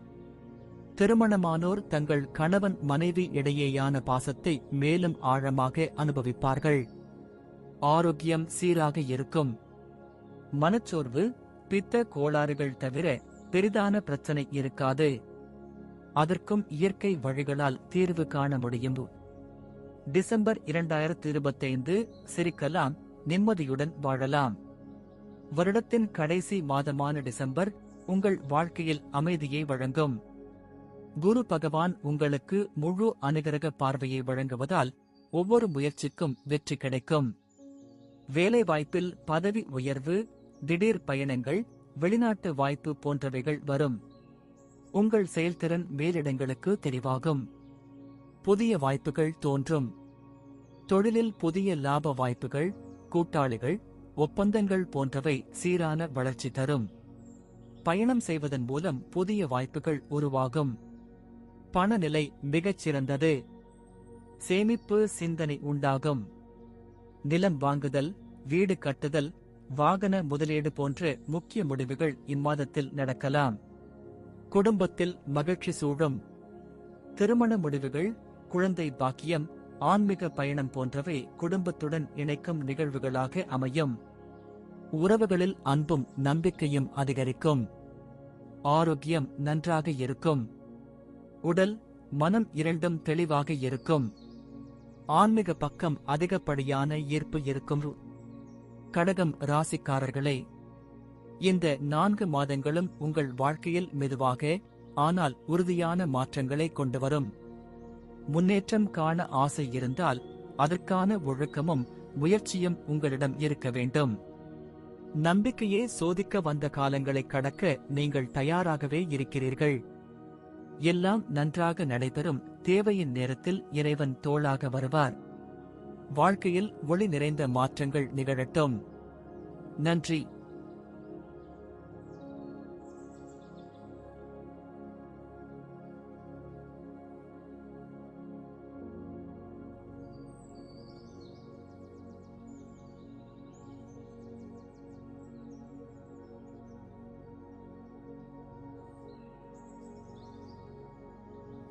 S1: திருமணமானோர் தங்கள் கணவன் மனைவி இடையேயான பாசத்தை மேலும் ஆழமாக அனுபவிப்பார்கள். ஆரோக்கியம் சீராக இருக்கும். மனச்சோர்வு, பித்த கோளாறுகள் தவிர பெரிதான பிரச்சனை இருக்காது. அதற்கும் இயற்கை வழிகளால் தீர்வு காண முடியும். டிசம்பர் 2025 சிரிக்கலாம், நிம்மதியுடன் வாழலாம். வருடத்தின் கடைசி மாதமான டிசம்பர் உங்கள் வாழ்க்கையில் அமைதியை வழங்கும். குரு பகவான் உங்களுக்கு முழு அனுகிரக பார்வையை வழங்குவதால் ஒவ்வொரு முயற்சிக்கும் வெற்றி கிடைக்கும். வேலைவாய்ப்பில் பதவி உயர்வு, திடீர் பயணங்கள், வெளிநாட்டு வாய்ப்பு போன்றவைகள் வரும். உங்கள் செயல்திறன் மேலிடங்களுக்கு தெரிவாகும். புதிய வாய்ப்புகள் தோன்றும். தொழிலில் புதிய லாப வாய்ப்புகள், கூட்டாளிகள், ஒப்பந்தங்கள் போன்றவை சீரான வளர்ச்சி தரும். பயணம் செய்வதன் மூலம் புதிய வாய்ப்புகள் உருவாகும். பணநிலை மிகச் சிறந்தது. சேமிப்பு சிந்தனை உண்டாகும். நிலம் வாங்குதல், வீடு கட்டுதல், வாகன முதலீடு போன்ற முக்கிய முடிவுகள் இம்மாதத்தில் நடக்கலாம். குடும்பத்தில் மகிழ்ச்சி சூழும். திருமண முடிவுகள், குழந்தை பாக்கியம், ஆன்மீக பயணம் போன்றவை குடும்பத்துடன் இணைக்கும் நிகழ்வுகளாக அமையும். உறவுகளில் அன்பும் நம்பிக்கையும் அதிகரிக்கும். ஆரோக்கியம் நன்றாக இருக்கும். உடல், மனம் இரண்டும் தெளிவாக இருக்கும். ஆன்மீக பக்கம் அதிகப்படியான ஈர்ப்பு இருக்கும். கடகம் ராசிக்காரர்களே, இந்த 4 மாதங்களும் உங்கள் வாழ்க்கையில் மெதுவாக ஆனால் உறுதியான மாற்றங்களை கொண்டுவரும். முன்னேற்றம் காண ஆசை இருந்தால் அதற்கான ஒழுக்கமும் முயற்சியும் உங்களிடம் இருக்க வேண்டும். நம்பிக்கையே சோதிக்க வந்த காலங்களை கடக்க நீங்கள் தயாராகவே இருக்கிறீர்கள். எல்லாம் நன்றாக நடைபெறும். தேவையின் நேரத்தில் இறைவன் தோளாக வருவார். வாழ்க்கையில் ஒளி நிறைந்த மாற்றங்கள் நிகழட்டும். நன்றி.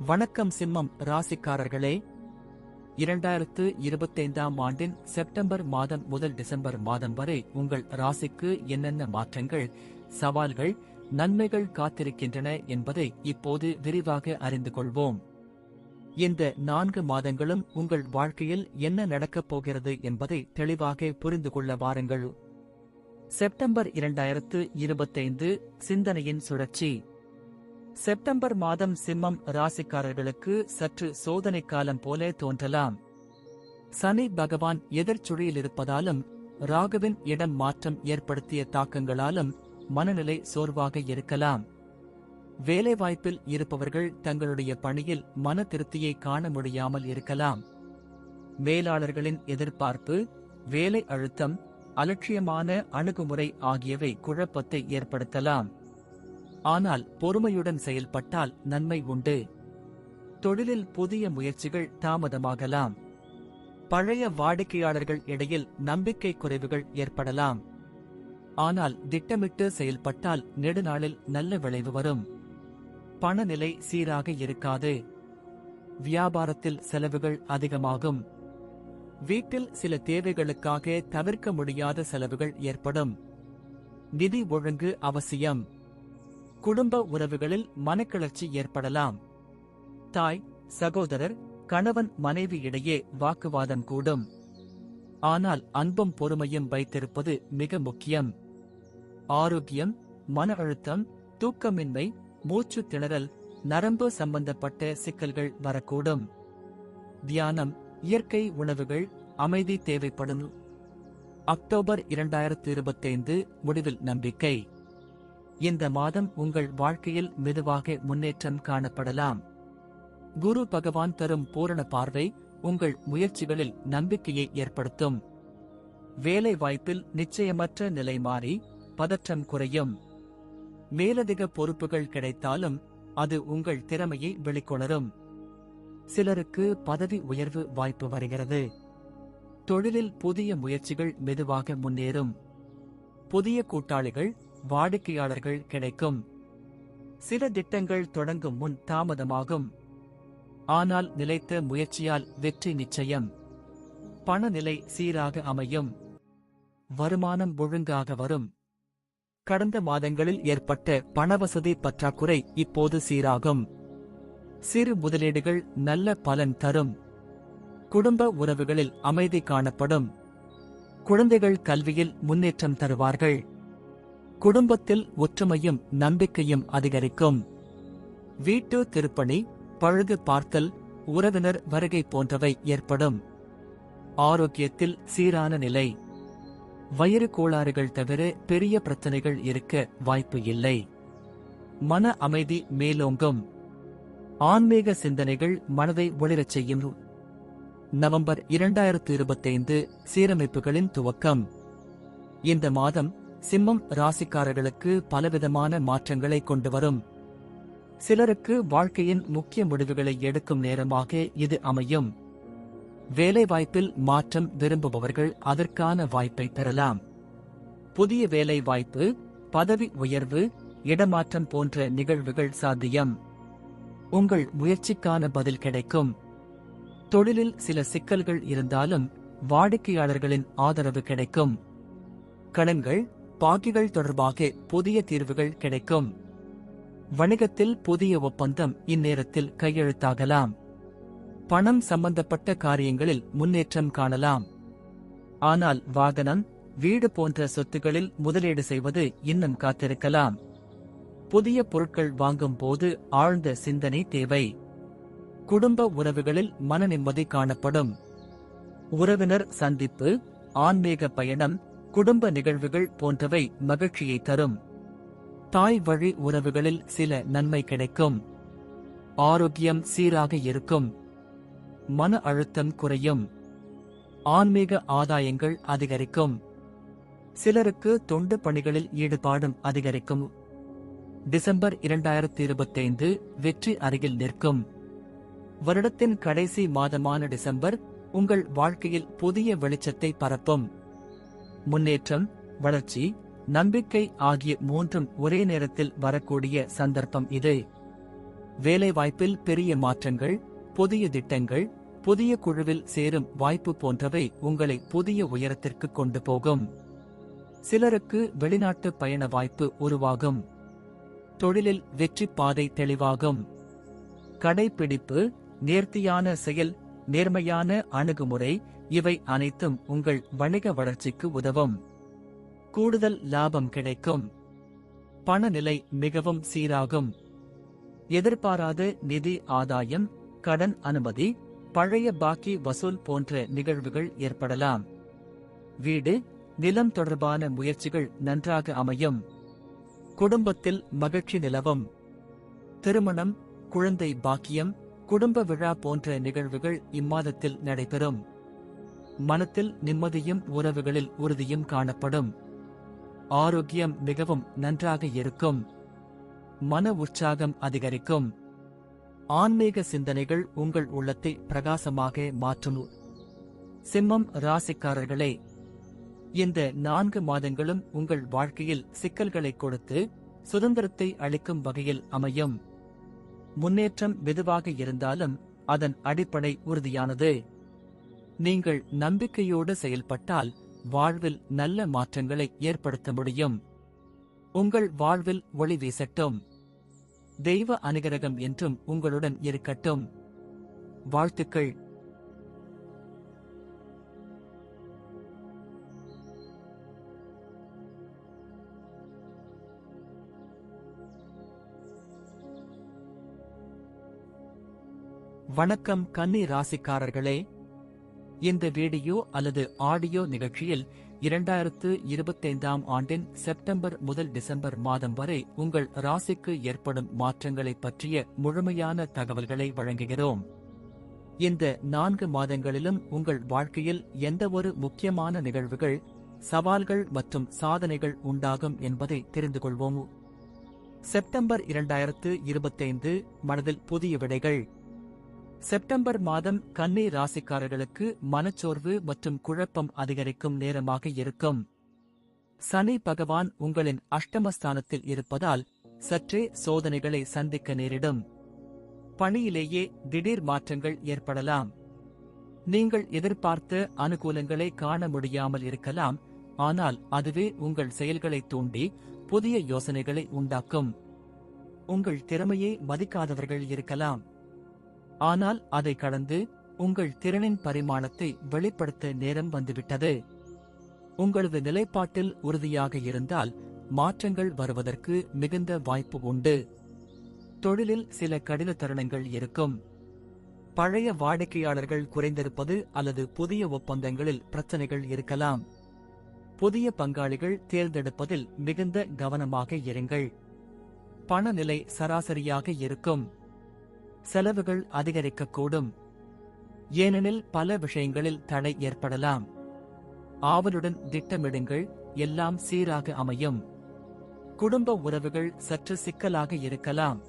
S1: வணக்கம் சிம்மம் ராசிக்காரர்களே, 2025ஆம் ஆண்டின் செப்டம்பர் மாதம் முதல் டிசம்பர் மாதம் வரை உங்கள் ராசிக்கு என்னென்ன மாற்றங்கள், சவால்கள், நன்மைகள் காத்திருக்கின்றன என்பதை இப்போது விரிவாக அறிந்து கொள்வோம். இந்த 4 மாதங்களும் உங்கள் வாழ்க்கையில் என்ன நடக்கப் போகிறது என்பதை தெளிவாக புரிந்து கொள்ள வாருங்கள். செப்டம்பர் 2025 சிந்தனையின் சுழற்சி. செப்டம்பர் மாதம் சிம்மம் ராசிக்காரர்களுக்கு சற்று சோதனை காலம் போல தோன்றலாம். சனி பகவான் எதிர்ச்சுழியில் இருப்பதாலும் ராகுவின் இடம் மாற்றம் ஏற்படுத்திய தாக்கங்களாலும் மனநிலை சோர்வாக இருக்கலாம். வேலைவாய்ப்பில் இருப்பவர்கள் தங்களுடைய பணியில் மன திருப்தியை காண முடியாமல் இருக்கலாம். மேலாளர்களின் எதிர்பார்ப்பு, வேலை அழுத்தம், அலட்சியமான அணுகுமுறை ஆகியவை குழப்பத்தை ஏற்படுத்தலாம். ஆனால் பொறுமையுடன் செயல்பட்டால் நன்மை உண்டு. தொழிலில் புதிய முயற்சிகள் தாமதமாகலாம். பழைய வாடிக்கையாளர்கள் இடையில் நம்பிக்கை குறைவுகள் ஏற்படலாம். ஆனால் திட்டமிட்டு செயல்பட்டால் நெடுநாளில் நல்ல விளைவு வரும். பணநிலை சீராக இருக்காது. வியாபாரத்தில் செலவுகள் அதிகமாகும். வீட்டில் சில தேவைகளுக்காக தவிர்க்க முடியாத செலவுகள் ஏற்படும். நிதி ஒழுங்கு அவசியம். குடும்ப உறவுகளில் மனக்கிளர்ச்சி ஏற்படலாம். தாய், சகோதரர், கணவன் மனைவி இடையே வாக்குவாதம் கூடும். ஆனால் அன்பும் பொறுமையும் வைத்திருப்பது மிக முக்கியம். ஆரோக்கியம், மன அழுத்தம், தூக்கமின்மை, மூச்சு திணறல், நரம்பு சம்பந்தப்பட்ட சிக்கல்கள் வரக்கூடும். தியானம், இயற்கை உணவுகள், அமைதி தேவைப்படும். அக்டோபர் 2025 முடிவில் நம்பிக்கை. இந்த மாதம் உங்கள் வாழ்க்கையில் மெதுவாக முன்னேற்றம் காணப்படலாம். குரு பகவான் தரும் பூரண பார்வை உங்கள் முயற்சிகளில் நம்பிக்கையை ஏற்படுத்தும். வேலை வாய்ப்பில் நிச்சயமற்ற நிலை மாறி பதற்றம் குறையும். மேலதிக பொறுப்புகள் கிடைத்தாலும் அது உங்கள் திறமையை வெளிக்கொணரும். சிலருக்கு பதவி உயர்வு வாய்ப்பு வருகிறது. தொழிலில் புதிய முயற்சிகள் மெதுவாக முன்னேறும். புதிய கூட்டாளிகள், வாடிக்கையாளர்கள் கிடைக்கும். சில திட்டங்கள் தொடங்கும் முன் தாமதமாகும். ஆனால் நிலைத்த முயற்சியால் வெற்றி நிச்சயம். பணநிலை சீராக அமையும். வருமானம் ஒழுங்காக வரும். கடந்த மாதங்களில் ஏற்பட்ட பணவசதி பற்றாக்குறை இப்போது சீராகும். சிறு முதலீடுகள் நல்ல பலன் தரும். குடும்ப உறவுகளில் அமைதி காணப்படும். குழந்தைகள் கல்வியில் முன்னேற்றம் தருவார்கள். குடும்பத்தில் ஒற்றுமையும் நம்பிக்கையும் அதிகரிக்கும். வீட்டு திருப்பணி, பழுது பார்த்தல், உறவினர் வருகை போன்றவை ஏற்படும். ஆரோக்கியத்தில் சீரான நிலை. வயிறு கோளாறுகள் தவிர பெரிய பிரச்சனைகள் இருக்க வாய்ப்பு இல்லை. மன அமைதி மேலோங்கும். ஆன்மீக சிந்தனைகள் மனதை ஒளிரச் செய்யும். நவம்பர் 2025 சீரமைப்புகளின் துவக்கம். இந்த மாதம் சிம்மம் ராசிக்காரர்களுக்கு பலவிதமான மாற்றங்களை கொண்டு வரும். சிலருக்கு வாழ்க்கையின் முக்கிய முடிவுகளை எடுக்கும் நேரமாக இது அமையும். வேலைவாய்ப்பில் மாற்றம் விரும்புபவர்கள் அதற்கான வாய்ப்பை பெறலாம். புதிய வேலை வாய்ப்பு, பதவி உயர்வு, இடமாற்றம் போன்ற நிகழ்வுகள் சாத்தியம். உங்கள் முயற்சிக்கான பதில் கிடைக்கும். தொழிலில் சில சிக்கல்கள் இருந்தாலும் வாடிக்கையாளர்களின் ஆதரவு கிடைக்கும். கடன்கள், பாக்கிகள் தொடர்பாக புதிய தீர்வுகள் கிடைக்கும். வணிகத்தில் புதிய ஒப்பந்தம் இந்நேரத்தில் கையெழுத்தாகலாம். பணம் சம்பந்தப்பட்ட காரியங்களில் முன்னேற்றம் காணலாம். ஆனால் வாகனம், வீடு போன்ற சொத்துகளில் முதலீடு செய்வது இன்னும் காத்திருக்கலாம். புதிய பொருட்கள் வாங்கும் போது ஆழ்ந்த சிந்தனை தேவை. குடும்ப உறவுகளில் மன நிம்மதி காணப்படும். உறவினர் சந்திப்பு, ஆன்மீக பயணம், குடும்ப நிகழ்வுகள் போன்றவை மகிழ்ச்சியை தரும். தாய் வழி உறவுகளில் சில நன்மை கிடைக்கும். ஆரோக்கியம் சீராக இருக்கும். மன அழுத்தம் குறையும். ஆன்மீக ஆதாயங்கள் அதிகரிக்கும். சிலருக்கு தொண்டு பணிகளில் ஈடுபாடும் அதிகரிக்கும். டிசம்பர் 2025 வெற்றி அருகில் நிற்கும். வருடத்தின் கடைசி மாதமான டிசம்பர் உங்கள் வாழ்க்கையில் புதிய வெளிச்சத்தை பரப்பும். முன்னேற்றம், வளர்ச்சி, நம்பிக்கை ஆகிய மூன்றும் ஒரே நேரத்தில் வரக்கூடிய சந்தர்ப்பம் இது. வேலைவாய்ப்பில் பெரிய மாற்றங்கள், புதிய திட்டங்கள், புதிய குழுவில் சேரும் வாய்ப்பு போன்றவை உங்களை புதிய உயரத்திற்கு கொண்டு போகும். சிலருக்கு வெளிநாட்டு பயண வாய்ப்பு உருவாகும். தொழிலில் வெற்றி பாதை தெளிவாகும். கடைப்பிடிப்பு, நேர்த்தியான செயல், நேர்மையான அணுகுமுறை இவை அனைத்தும் உங்கள் வணிக வளர்ச்சிக்கு உதவும். கூடுதல் லாபம் கிடைக்கும். பணநிலை மிகவும் சீராகும். எதிர்பாராத நிதி ஆதாயம், கடன் அனுமதி, பழைய பாக்கி வசூல் போன்ற நிகழ்வுகள் ஏற்படலாம். வீடு, நிலம் தொடர்பான முயற்சிகள் நன்றாக அமையும். குடும்பத்தில் மகிழ்ச்சி நிலவும். திருமணம், குழந்தை பாக்கியம், குடும்ப விழா போன்ற நிகழ்வுகள் இம்மாதத்தில் நடைபெறும். மனத்தில் நிம்மதியும் உறவுகளில் உறுதியும் காணப்படும். ஆரோக்கியம் மிகவும் நன்றாக இருக்கும். மன உற்சாகம் அதிகரிக்கும். ஆன்மீக சிந்தனைகள் உங்கள் உள்ளத்தை பிரகாசமாக மாற்றும். சிம்மம் ராசிக்காரர்களே, இந்த 4 மாதங்களும் உங்கள் வாழ்க்கையில் சிக்கல்களை கொடுத்து சுதந்திரத்தை அளிக்கும் வகையில் அமையும். முன்னேற்றம் மெதுவாக இருந்தாலும் அதன் அடிப்படை உறுதியானது. நீங்கள் நம்பிக்கையோடு செயல்பட்டால் வாழ்வில் நல்ல மாற்றங்களை ஏற்படுத்த முடியும். உங்கள் வாழ்வில் ஒளி வீசட்டும். தெய்வ அனுகிரகம் என்றும் உங்களுடன் இருக்கட்டும். வாழ்த்துக்கள். வணக்கம் கன்னி ராசிக்காரர்களே. இந்த வீடியோ அல்லது ஆடியோ நிகழ்ச்சியில் 2025ஆம் ஆண்டின் செப்டம்பர் முதல் டிசம்பர் மாதம் வரை உங்கள் ராசிக்கு ஏற்படும் மாற்றங்களைப் பற்றிய முழுமையான தகவல்களை வழங்குகிறோம். இந்த 4 மாதங்களிலும் உங்கள் வாழ்க்கையில் எந்தவொரு முக்கியமான நிகழ்வுகள், சவால்கள் மற்றும் சாதனைகள் உண்டாகும் என்பதை தெரிந்து கொள்வோம். செப்டம்பர் 2025 மனதில் புதிய விடைகள். செப்டம்பர் மாதம் கன்னி ராசிக்காரர்களுக்கு மனச்சோர்வு மற்றும் குழப்பம் அதிகரிக்கும் நேரமாக இருக்கும். சனி பகவான் உங்களின் அஷ்டமஸ்தானத்தில் இருப்பதால் சற்றே சோதனைகளை சந்திக்க நேரிடும். பணியிலேயே திடீர் மாற்றங்கள் ஏற்படலாம். நீங்கள் எதிர்பார்த்த அனுகூலங்களை காண முடியாமல் இருக்கலாம், ஆனால் அதுவே உங்கள் செயல்களை தூண்டி புதிய யோசனைகளை உண்டாக்கும். உங்கள் திறமையை மதிக்காதவர்கள் இருக்கலாம், ஆனால் அதை கடந்து உங்கள் திறனின் பரிமாணத்தை வெளிப்படுத்த நேரம் வந்துவிட்டது. உங்களது நிலைப்பாட்டில் உறுதியாக இருந்தால் மாற்றங்கள் வருவதற்கு மிகுந்த வாய்ப்பு உண்டு. தொழிலில் சில கடின தருணங்கள் இருக்கும். பழைய வாடிக்கையாளர்கள் குறைந்திருப்பது அல்லது புதிய ஒப்பந்தங்களில் பிரச்சனைகள் இருக்கலாம். புதிய பங்காளிகள் தேர்ந்தெடுப்பதில் மிகுந்த கவனமாக இருங்கள். பணநிலை சராசரியாக இருக்கும். செலவுகள் அதிகரிக்கக்கூடும், ஏனெனில் பல விஷயங்களில் தடை ஏற்படலாம். ஆவலுடன் திட்டமிடுங்கள், எல்லாம் சீராக அமையும். குடும்ப உறவுகள் சற்று சிக்கலாக இருக்கலாம்.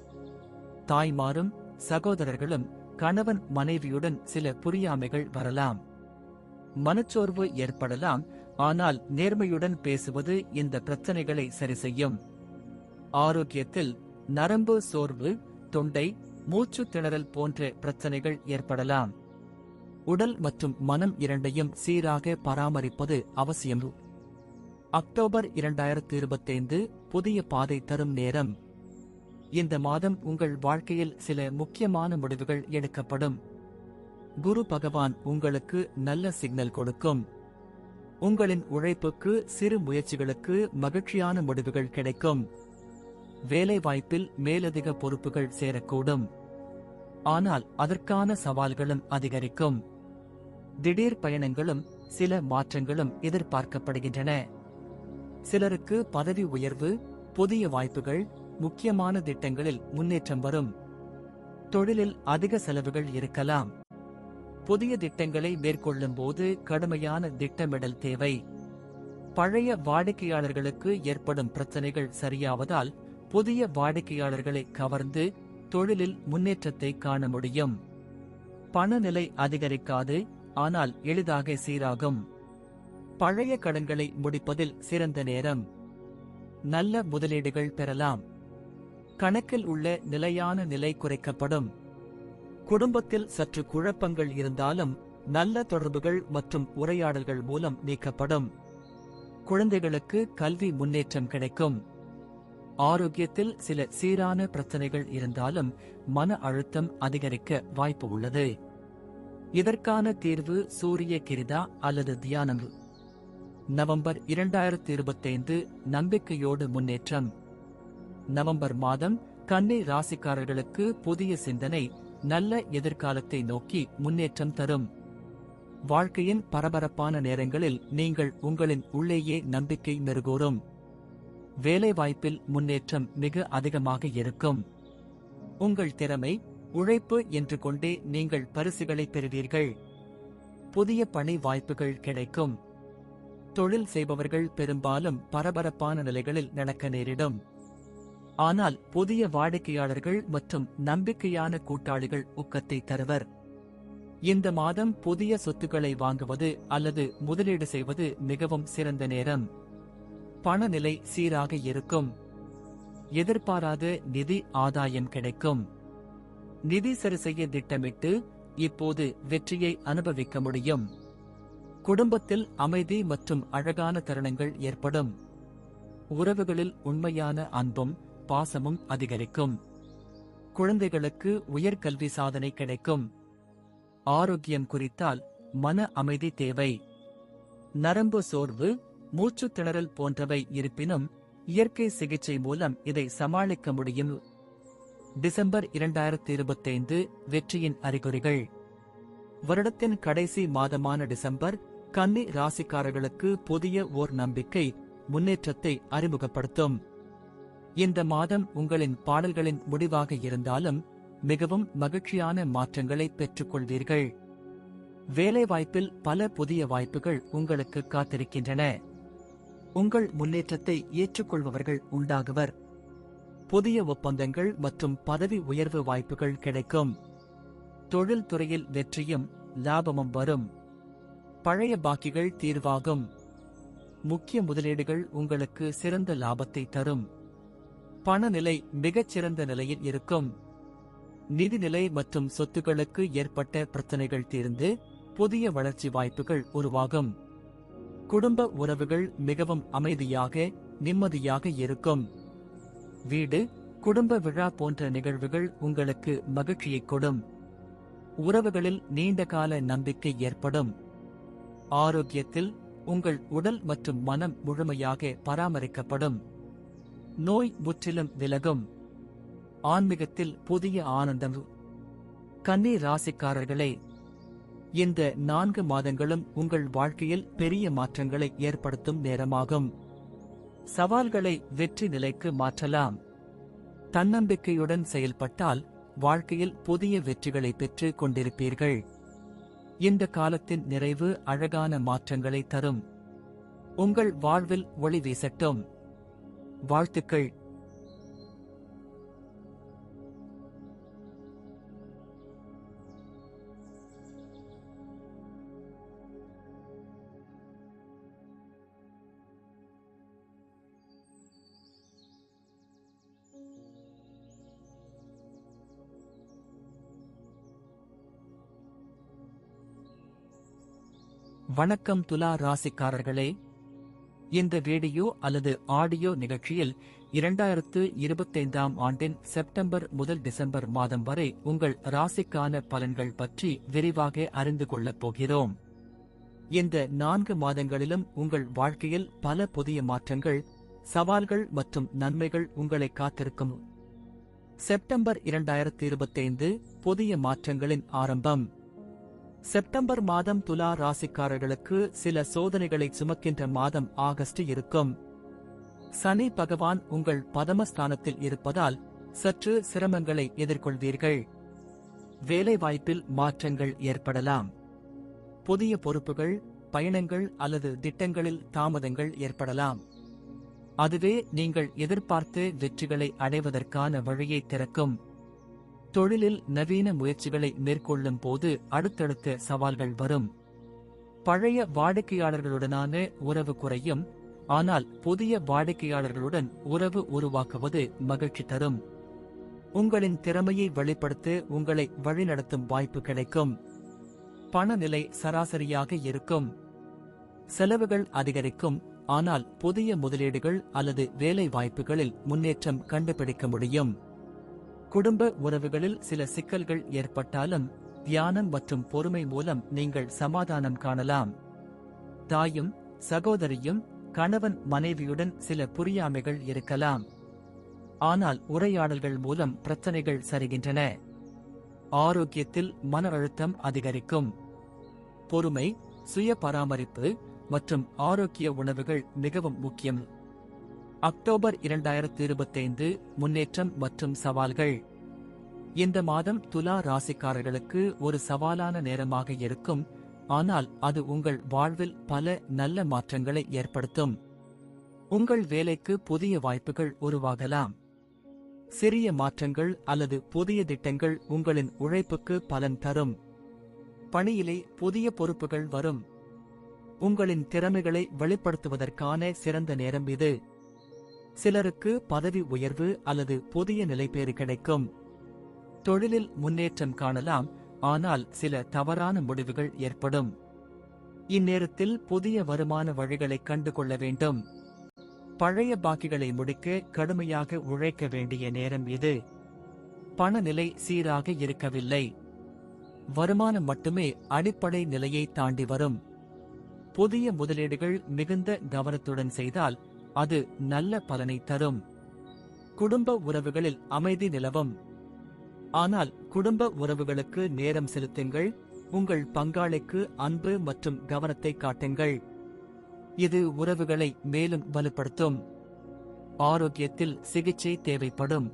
S1: தாய்மாரும் சகோதரர்களும் கணவன் மனைவியுடன் சில புரியாமைகள் வரலாம். மனச்சோர்வு ஏற்படலாம், ஆனால் நேர்மையுடன் பேசுவது இந்த பிரச்சனைகளை சரிசெய்யும். ஆரோக்கியத்தில் நரம்பு சோர்வு, தொண்டை, மூச்சு திணறல் போன்ற பிரச்சனைகள் ஏற்படலாம். உடல் மற்றும் மனம் இரண்டையும் சீராக பராமரிப்பது அவசியம். அக்டோபர் 2025 புதிய பாதை தரும் நேரம். இந்த மாதம் உங்கள் வாழ்க்கையில் சில முக்கியமான முடிவுகள் எடுக்கப்படும். குரு பகவான் உங்களுக்கு நல்ல சிக்னல் கொடுக்கும். உங்களின் உழைப்புக்கு, சிறு முயற்சிகளுக்கு மகிழ்ச்சியான முடிவுகள் கிடைக்கும். வேலைவாய்ப்பில் மேலதிக பொறுப்புகள் சேரக்கூடும், ஆனால் அதற்கான சவால்களும் அதிகரிக்கும். திடீர் பயணங்களும் சில மாற்றங்களும் எதிர்பார்க்கப்படுகின்றன. சிலருக்கு பதவி உயர்வு, புதிய வாய்ப்புகள், முக்கியமான திட்டங்களில் முன்னேற்றம் வரும். தொழிலில் அதிக செலவுகள் இருக்கலாம். புதிய திட்டங்களை மேற்கொள்ளும் போது கடுமையான திட்டமிடல் தேவை. பழைய வாடிக்கையாளர்களுக்கு ஏற்படும் பிரச்சனைகள் சரியாவதால் புதிய வாடிக்கையாளர்களை கவர்ந்து தொழிலில் முன்னேற்றத்தை காண முடியும். பணநிலை அதிகரிக்காது, ஆனால் எளிதாக சீராகும். பழைய கடன்களை முடிப்பதில் சிறந்த நேரம். நல்ல முதலீடுகள் பெறலாம். கணக்கில் உள்ள நிலையான நிலை குறைக்கப்படும். குடும்பத்தில் சற்று குழப்பங்கள் இருந்தாலும் நல்ல தொடர்புகள் மற்றும் உரையாடல்கள் மூலம் நீக்கப்படும். குழந்தைகளுக்கு கல்வி முன்னேற்றம் கிடைக்கும். ஆரோக்கியத்தில் சில சீரான பிரச்சனைகள் இருந்தாலும் மன அழுத்தம் அதிகரிக்க வாய்ப்பு உள்ளது. இதற்கான தீர்வு சூரிய கிரிதா அல்லது தியானம். நவம்பர் 2025 நம்பிக்கையோடு முன்னேற்றம். நவம்பர் மாதம் கன்னி ராசிக்காரர்களுக்கு புதிய சிந்தனை, நல்ல எதிர்காலத்தை நோக்கி முன்னேற்றம் தரும். வாழ்க்கையின் பரபரப்பான நேரங்களில் நீங்கள் உங்களின் உள்ளேயே நம்பிக்கை மெருகூறும். வேலைவாய்ப்பில் முன்னேற்றம் மிக அதிகமாக இருக்கும். உங்கள் திறமை, உழைப்பு என்று கொண்டே நீங்கள் பரிசுகளை பெறுவீர்கள். புதிய பணி வாய்ப்புகள் கிடைக்கும். தொழில் செய்பவர்கள் பெரும்பாலும் பரபரப்பான நிலைகளில் நடக்க நேரிடும். ஆனால் புதிய வாடிக்கையாளர்கள் மற்றும் நம்பிக்கையான கூட்டாளிகள் ஊக்கத்தை தருவர். இந்த மாதம் புதிய சொத்துக்களை வாங்குவது அல்லது முதலீடு செய்வது மிகவும் சிறந்த நேரம். பணநிலை சீராக இருக்கும். எதிர்பாராத நிதி ஆதாயம் கிடைக்கும். நிதி சரி செய்ய திட்டமிட்டு இப்போது வெற்றியை அனுபவிக்க முடியும். குடும்பத்தில் அமைதி மற்றும் அழகான தருணங்கள் ஏற்படும். உறவுகளில் உண்மையான அன்பும் பாசமும் அதிகரிக்கும். குழந்தைகளுக்கு உயர்கல்வி சாதனை கிடைக்கும். ஆரோக்கியம் குறித்தால் மன அமைதி தேவை. நரம்பு சோர்வு, மூச்சுத் திணறல் போன்றவை இருப்பினும் இயற்கை சிகிச்சை மூலம் இதை சமாளிக்க முடியும். டிசம்பர் 2025 வெற்றியின் அறிகுறிகள். வருடத்தின் கடைசி மாதமான டிசம்பர் கன்னி ராசிக்காரர்களுக்கு புதிய ஓர் நம்பிக்கை, முன்னேற்றத்தை அறிமுகப்படுத்தும். இந்த மாதம் உங்களின் பாடல்களின் முடிவாக இருந்தாலும் மிகவும் மகிழ்ச்சியான மாற்றங்களை பெற்றுக்கொள்வீர்கள். வேலைவாய்ப்பில் பல புதிய வாய்ப்புகள் உங்களுக்கு காத்திருக்கின்றன. உங்கள் முன்னேற்றத்தை ஏற்றுக்கொள்பவர்கள் உண்டாகுவர். புதிய ஒப்பந்தங்கள் மற்றும் பதவி உயர்வு வாய்ப்புகள் கிடைக்கும். தொழில் துறையில் வெற்றியும் லாபமும் வரும். பழைய பாக்கிகள் தீர்வாகும். முக்கிய முதலீடுகள் உங்களுக்கு சிறந்த லாபத்தை தரும். பணநிலை மிகச்சிறந்த நிலையில் இருக்கும். நிதிநிலை மற்றும் சொத்துக்களுக்கு ஏற்பட்ட பிரச்சனைகள் தீர்ந்து புதிய வளர்ச்சி வாய்ப்புகள் உருவாகும். குடும்ப உறவுகள் மிகவும் அமைதியாக, நிம்மதியாக இருக்கும். வீடு, குடும்ப விழா போன்ற நிகழ்வுகள் உங்களுக்கு மகிழ்ச்சியை கொடும். உறவுகளில் நீண்டகால நம்பிக்கை ஏற்படும். ஆரோக்கியத்தில் உங்கள் உடல் மற்றும் மனம் முழுமையாக பராமரிக்கப்படும். நோய் முற்றிலும் விலகும். ஆன்மீகத்தில் புதிய ஆனந்தம். கன்னி ராசிக்காரர்களே, இந்த 4 மாதங்களும் உங்கள் வாழ்க்கையில் பெரிய மாற்றங்களை ஏற்படுத்தும் நேரமாகும். சவால்களை வெற்றி நிலைக்கு மாற்றலாம். தன்னம்பிக்கையுடன் செயல்பட்டால் வாழ்க்கையில் புதிய வெற்றிகளை பெற்று கொண்டிருப்பீர்கள். இந்த காலத்தின் நிறைவு அழகான மாற்றங்களை தரும். உங்கள் வாழ்வில் ஒளி வீசட்டும். வாழ்த்துக்கள். வணக்கம் துலா ராசிக்காரர்களே, இந்த வீடியோ அல்லது ஆடியோ நிகழ்ச்சியில் 2025ஆம் ஆண்டின் செப்டம்பர் முதல் டிசம்பர் மாதம் வரை உங்கள் ராசிக்கான பலன்கள் பற்றி விரிவாக அறிந்து கொள்ளப் போகிறோம். இந்த 4 மாதங்களிலும் உங்கள் வாழ்க்கையில் பல புதிய மாற்றங்கள், சவால்கள் மற்றும் நன்மைகள் உங்களை காத்திருக்கும். செப்டம்பர் 2025 புதிய மாற்றங்களின் ஆரம்பம். செப்டம்பர் மாதம் துலா ராசிக்காரர்களுக்கு சில சோதனைகளை சுமக்கின்ற மாதம் ஆகஸ்ட் இருக்கும். சனி பகவான் உங்கள் பதமஸ்தானத்தில் இருப்பதால் சற்று சிரமங்களை எதிர்கொள்வீர்கள். வேலைவாய்ப்பில் மாற்றங்கள் ஏற்படலாம். புதிய பொறுப்புகள், பயணங்கள் அல்லது திட்டங்களில் தாமதங்கள் ஏற்படலாம். அதுவே நீங்கள் எதிர்பார்த்த வெற்றிகளை அடைவதற்கான வழியை திறக்கும். தொழிலில் நவீன முயற்சிகளை மேற்கொள்ளும் போது அடுத்தடுத்த சவால்கள் வரும். பழைய வாடிக்கையாளர்களுடனான உறவு குறையும், ஆனால் புதிய வாடிக்கையாளர்களுடன் உறவு உருவாக்குவது மகிழ்ச்சி தரும். உங்களின் திறமையை வெளிப்படுத்த உங்களை வழிநடத்தும் வாய்ப்பு கிடைக்கும். பணநிலை சராசரியாக இருக்கும். செலவுகள் அதிகரிக்கும், ஆனால் புதிய முதலீடுகள் அல்லது வேலை வாய்ப்புகளில் முன்னேற்றம் கண்டுபிடிக்க முடியும். குடும்ப உறவுகளில் சில சிக்கல்கள் ஏற்பட்டாலும் தியானம் மற்றும் பொறுமை மூலம் நீங்கள் சமாதானம் காணலாம். தாயும் சகோதரியும் கணவன் மனைவியுடன் சில புரியாமைகள் இருக்கலாம். ஆனால் உரையாடல்கள் மூலம் பிரச்சனைகள் சரிகின்றன. ஆரோக்கியத்தில் மன அழுத்தம் அதிகரிக்கும். பொறுமை, சுய பராமரிப்பு மற்றும் ஆரோக்கிய உணவுகள் மிகவும் முக்கியம். அக்டோபர் 2025 முன்னேற்றம் மற்றும் சவால்கள். இந்த மாதம் துலா ராசிக்காரர்களுக்கு ஒரு சவாலான நேரமாக இருக்கும், ஆனால் அது உங்கள் வாழ்வில் பல நல்ல மாற்றங்களை ஏற்படுத்தும். உங்கள் வேலைக்கு புதிய வாய்ப்புகள் உருவாகலாம். சிறிய மாற்றங்கள் அல்லது புதிய திட்டங்கள் உங்களின் உழைப்புக்கு பலன் தரும். பணியிலே புதிய பொறுப்புகள் வரும். உங்களின் திறமைகளை வெளிப்படுத்துவதற்கான சிறந்த நேரம் இது. சிலருக்கு பதவி உயர்வு அல்லது புதிய நிலைப்பேறு கிடைக்கும். தொழிலில் முன்னேற்றம் காணலாம், ஆனால் சில தவறான முடிவுகள் ஏற்படும். இந்நேரத்தில் புதிய வருமான வழிகளை கண்டுகொள்ள வேண்டும். பழைய பாக்கிகளை முடிக்க கடுமையாக உழைக்க வேண்டிய நேரம் இது. பணநிலை சீராக இருக்கவில்லை. வருமானம் மட்டுமே அடிப்படை நிலையை தாண்டி வரும். புதிய முதலீடுகள் மிகுந்த கவனத்துடன் செய்தால் அது நல்ல பலனை தரும். குடும்ப உறவுகளில் அமைதி நிலவும். ஆனால் குடும்ப உறவுகளுக்கு நேரம் செலுத்துங்கள். உங்கள் பங்காளிக்கு அன்பு மற்றும் கவனத்தை காட்டுங்கள். இது உறவுகளை மேலும் வலுப்படுத்தும். ஆரோக்கியத்தில் சிகிச்சை தேவைப்படும்.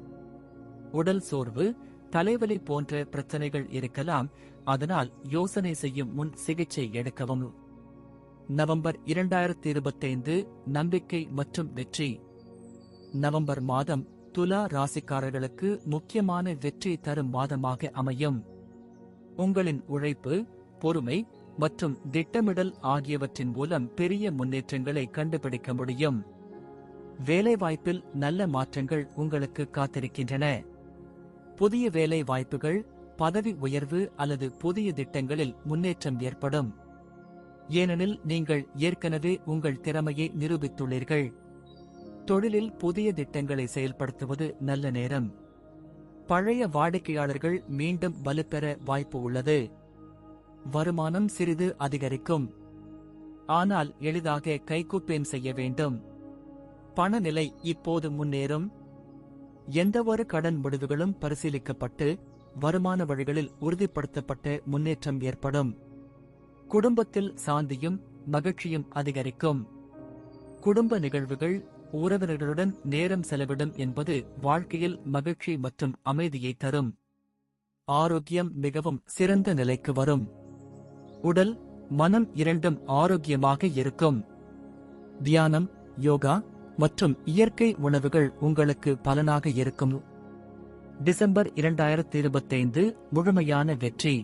S1: உடல் சோர்வு, தலைவலி போன்ற பிரச்சனைகள் இருக்கலாம். அதனால் யோசனை செய்யும் முன் சிகிச்சை எடுக்கவும். நவம்பர் 2025 நம்பிக்கை மற்றும் வெற்றி. நவம்பர் மாதம் துலா ராசிக்காரர்களுக்கு முக்கியமான வெற்றி தரும் மாதமாக அமையும். உங்களின் உழைப்பு, பொறுமை மற்றும் திட்டமிடல் ஆகியவற்றின் மூலம் பெரிய முன்னேற்றங்களை கண்டுபிடிக்க முடியும். வேலைவாய்ப்பில் நல்ல மாற்றங்கள் உங்களுக்கு காத்திருக்கின்றன. புதிய வேலை வாய்ப்புகள், பதவி உயர்வு அல்லது புதிய திட்டங்களில் முன்னேற்றம் ஏற்படும். ஏனெனில் நீங்கள் ஏற்கனவே உங்கள் திறமையை நிரூபித்துள்ளீர்கள். தொழிலில் புதிய திட்டங்களை செயல்படுத்துவது நல்ல நேரம். பழைய வாடிக்கையாளர்கள் மீண்டும் வலுப்பெற வாய்ப்பு உள்ளது. வருமானம் சிறிது அதிகரிக்கும். ஆனால் எளிதாக கைகூப்பேன் செய்ய வேண்டும். பணநிலை இப்போது முன்னேறும். எந்தவொரு கடன் முடிவுகளும் பரிசீலிக்கப்பட்டு வருமான வழிகளில் உறுதிப்படுத்தப்பட்ட முன்னேற்றம் ஏற்படும். குடும்பத்தில் சாந்தியும் மகிழ்ச்சியும் அதிகரிக்கும். குடும்ப நிகழ்வுகள், உறவினர்களுடன் நேரம் செலவிடும் என்பது வாழ்க்கையில் மகிழ்ச்சி மற்றும் அமைதியை தரும். ஆரோக்கியம் மிகவும் சிறந்த நிலைக்கு வரும். உடல், மனம் இரண்டும் ஆரோக்கியமாக இருக்கும். தியானம், யோகா மற்றும் இயற்கை உணவுகள் உங்களுக்கு பலனாக இருக்கும். டிசம்பர் 2025 முழுமையான வெற்றி.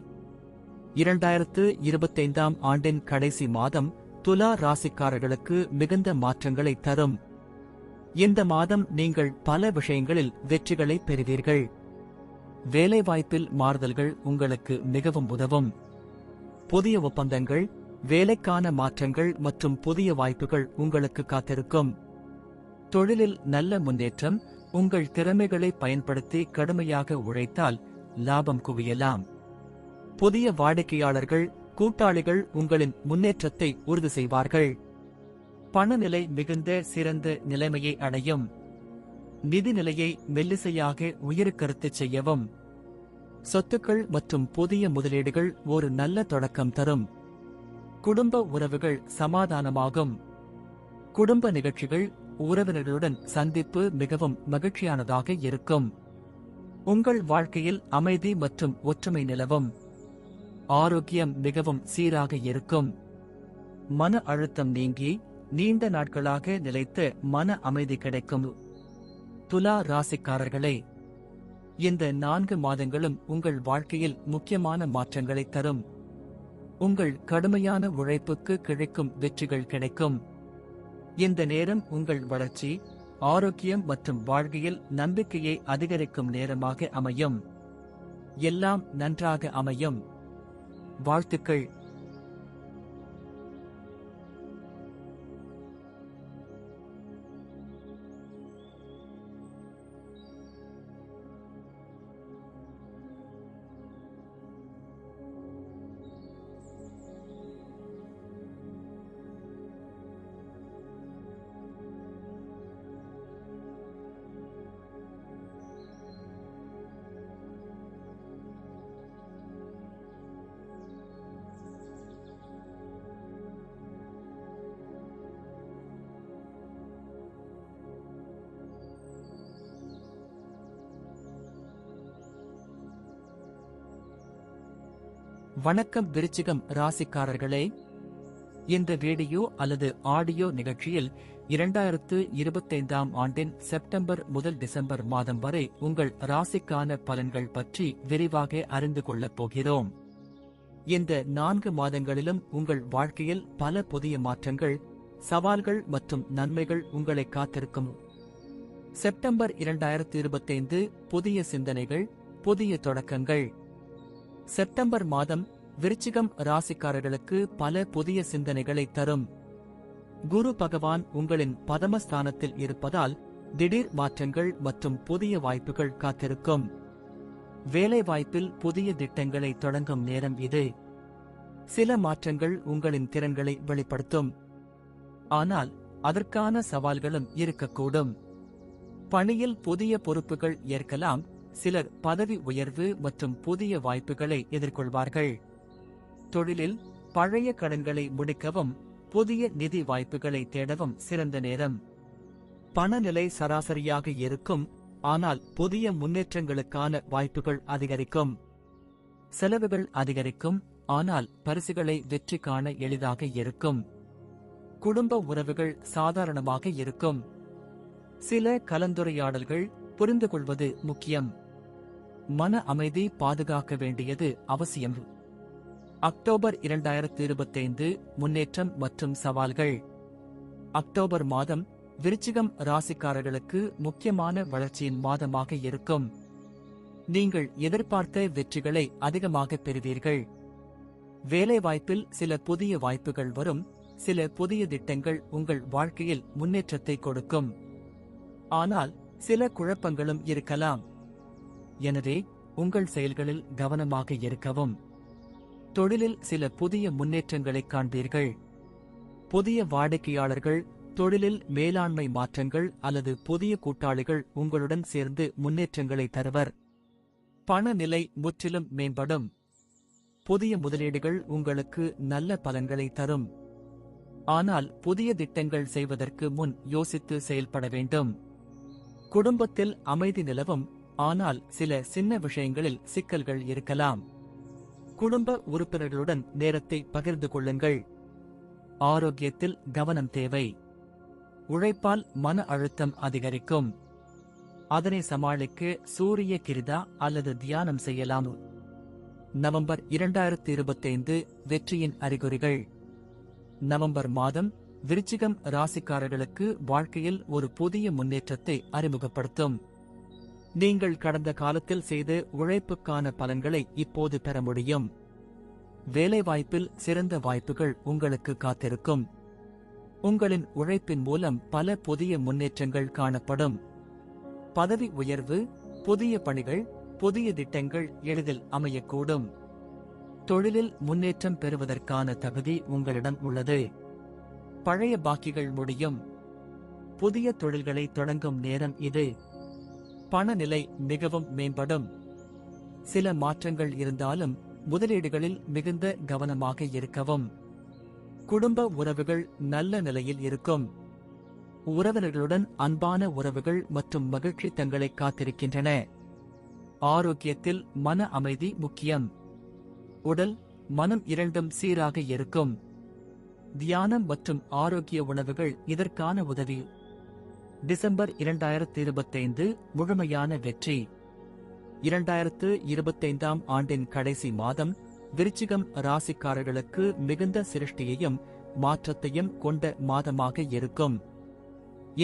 S1: 2025ஆம் ஆண்டின் கடைசி மாதம் துலா ராசிக்காரர்களுக்கு மிகுந்த மாற்றங்களை தரும். இந்த மாதம் நீங்கள் பல விஷயங்களில் வெற்றிகளை பெறுவீர்கள். வேலைவாய்ப்பில் மாறுதல்கள் உங்களுக்கு மிகவும் உதவும். புதிய ஒப்பந்தங்கள், வேலைக்கான மாற்றங்கள் மற்றும் புதிய வாய்ப்புகள் உங்களுக்கு காத்திருக்கும். தொழிலில் நல்ல முன்னேற்றம். உங்கள் திறமைகளை பயன்படுத்தி கடுமையாக உழைத்தால் லாபம் குவியலாம். புதிய வாடிக்கையாளர்கள், கூட்டாளிகள் உங்களின் முன்னேற்றத்தை உறுதி செய்வார்கள். பணநிலை மிகுந்த சிறந்த நிலைமையை அடையும். நிதிநிலையை மெல்லிசையாக உயர்கருத்து செய்யவும். சொத்துக்கள் மற்றும் புதிய முதலீடுகள் ஒரு நல்ல தொடக்கம் தரும். குடும்ப உறவுகள் சமாதானமாகும். குடும்ப நிகழ்ச்சிகள், உறவினர்களுடன் சந்திப்பு மிகவும் மகிழ்ச்சியானதாக இருக்கும். உங்கள் வாழ்க்கையில் அமைதி மற்றும் ஒற்றுமை நிலவும். ஆரோக்கியம் மிகவும் சீராக இருக்கும். மன அழுத்தம் நீங்கி நீண்ட நாட்களாக நிலைத்த மன அமைதி கிடைக்கும். துலா ராசிக்காரர்களே, இந்த 4 மாதங்களும் உங்கள் வாழ்க்கையில் முக்கியமான மாற்றங்களை தரும். உங்கள் கடுமையான உழைப்புக்கு கிடைக்கும் வெற்றிகள் கிடைக்கும். இந்த நேரம் உங்கள் வளர்ச்சி, ஆரோக்கியம் மற்றும் வாழ்க்கையில் நம்பிக்கையை அதிகரிக்கும் நேரமாக அமையும். எல்லாம் நன்றாக அமையும். வாழ்த்துக்கள். வணக்கம் விருச்சிகம் ராசிக்காரர்களே, இந்த வீடியோ அல்லது ஆடியோ நிகழ்ச்சியில் 2025ஆம் ஆண்டின் செப்டம்பர் முதல் டிசம்பர் மாதம் வரை உங்கள் ராசிக்கான பலன்கள் பற்றி விரிவாக அறிந்து கொள்ளப் போகிறோம். இந்த 4 மாதங்களிலும் உங்கள் வாழ்க்கையில் பல புதிய மாற்றங்கள், சவால்கள் மற்றும் நன்மைகள் உங்களை காத்திருக்கும். செப்டம்பர் 2025 புதிய சிந்தனைகள், புதிய தொடக்கங்கள். செப்டம்பர் மாதம் விருச்சிகம் ராசிக்காரர்களுக்கு பல புதிய சிந்தனைகளை தரும். குரு பகவான் உங்களின் பதமஸ்தானத்தில் இருப்பதால் திடீர் மாற்றங்கள் மற்றும் புதிய வாய்ப்புகள் காத்திருக்கும். வேலை வாய்ப்பில் புதிய திட்டங்களை தொடங்கும் நேரம் இது. சில மாற்றங்கள் உங்களின் திறன்களை வெளிப்படுத்தும், ஆனால் அதற்கான சவால்களும் இருக்கக்கூடும். பணியில் புதிய பொறுப்புகள் ஏற்கலாம். சிலர் பதவி உயர்வு மற்றும் புதிய வாய்ப்புகளை எதிர்கொள்வார்கள். தொழிலில் பழைய கடன்களை முடிக்கவும் புதிய நிதி வாய்ப்புகளை தேடவும் சிறந்த நேரம். பணநிலை சராசரியாக இருக்கும், ஆனால் புதிய முன்னேற்றங்களுக்கான வாய்ப்புகள் அதிகரிக்கும். செலவுகள் அதிகரிக்கும், ஆனால் பரிசுகளை வெற்றி காண எளிதாக இருக்கும். குடும்ப உறவுகள் சாதாரணமாக இருக்கும். சில கலந்துரையாடல்கள் புரிந்துகொள்வது முக்கியம். மன அமைதி பாதுகாக்க வேண்டியது அவசியம். அக்டோபர் 2025 முன்னேற்றம் மற்றும் சவால்கள். அக்டோபர் மாதம் விருச்சிகம் ராசிக்காரர்களுக்கு முக்கியமான வளர்ச்சியின் மாதமாக இருக்கும். நீங்கள் எதிர்பார்த்த வெற்றிகளை அதிகமாக பெறுவீர்கள். வேலைவாய்ப்பில் சில புதிய வாய்ப்புகள் வரும். சில புதிய திட்டங்கள் உங்கள் வாழ்க்கையில் முன்னேற்றத்தை கொடுக்கும், ஆனால் சில குழப்பங்களும் இருக்கலாம். எனவே உங்கள் செயல்களில் கவனமாக இருக்கவும். தொழிலில் சில புதிய முன்னேற்றங்களை காண்பீர்கள். புதிய வாடிக்கையாளர்கள், தொழிலில் மேலாண்மை மாற்றங்கள் அல்லது புதிய கூட்டாளிகள் உங்களுடன் சேர்ந்து முன்னேற்றங்களை தருவர். பணநிலை முற்றிலும் மேம்படும். புதிய முதலீடுகள் உங்களுக்கு நல்ல பலன்களை தரும், ஆனால் புதிய திட்டங்கள் செய்வதற்கு முன் யோசித்து செயல்பட வேண்டும். குடும்பத்தில் அமைதி நிலவும், ஆனால் சில சின்ன விஷயங்களில் சிக்கல்கள் இருக்கலாம். குடும்ப உறுப்பினர்களுடன் நேரத்தை பகிர்ந்து கொள்ளுங்கள். ஆரோக்கியத்தில் கவனம் தேவை. உழைப்பால் மன அழுத்தம் அதிகரிக்கும். அதனை சமாளிக்க சூரிய கிரிதா அல்லது தியானம் செய்யலாம். நவம்பர் 2025 வெற்றியின் அறிகுறிகள். நவம்பர் மாதம் விருச்சிகம் ராசிக்காரர்களுக்கு வாழ்க்கையில் ஒரு புதிய முன்னேற்றத்தை அறிமுகப்படுத்தும். நீங்கள் கடந்த காலத்தில் செய்த உழைப்புக்கான பலன்களை இப்போது பெற முடியும். வேலைவாய்ப்பில் சிறந்த வாய்ப்புகள் உங்களுக்கு காத்திருக்கும். உங்களின் உழைப்பின் மூலம் பல புதிய முன்னேற்றங்கள் காணப்படும். பதவி உயர்வு, புதிய பணிகள், புதிய திட்டங்கள் எளிதில் அமையக்கூடும். தொழிலில் முன்னேற்றம் பெறுவதற்கான தகுதி உங்களிடம் உள்ளது. பழைய பாக்கிகள் முடியும். புதிய தொழில்களை தொடங்கும் நேரம் இது. பணநிலை மிகவும் மேம்படும். சில மாற்றங்கள் இருந்தாலும் முதலீடுகளில் மிகுந்த கவனமாக இருக்கவும். குடும்ப உறவுகள் நல்ல நிலையில் இருக்கும். உறவினர்களுடன் அன்பான உறவுகள் மற்றும் மகிழ்ச்சி தங்களை காத்திருக்கின்றன. ஆரோக்கியத்தில் மன அமைதி முக்கியம். உடல், மனம் இரண்டும் சீராக இருக்கும். தியானம் மற்றும் ஆரோக்கிய உணவுகள் இதற்கான உதவி. டிசம்பர் 2025 முழுமையான வெற்றி. 2025ஆம் ஆண்டின் கடைசி மாதம் விருச்சிகம் ராசிக்காரர்களுக்கு மிகுந்த சிருஷ்டியையும் மாற்றத்தையும் கொண்ட மாதமாக இருக்கும்.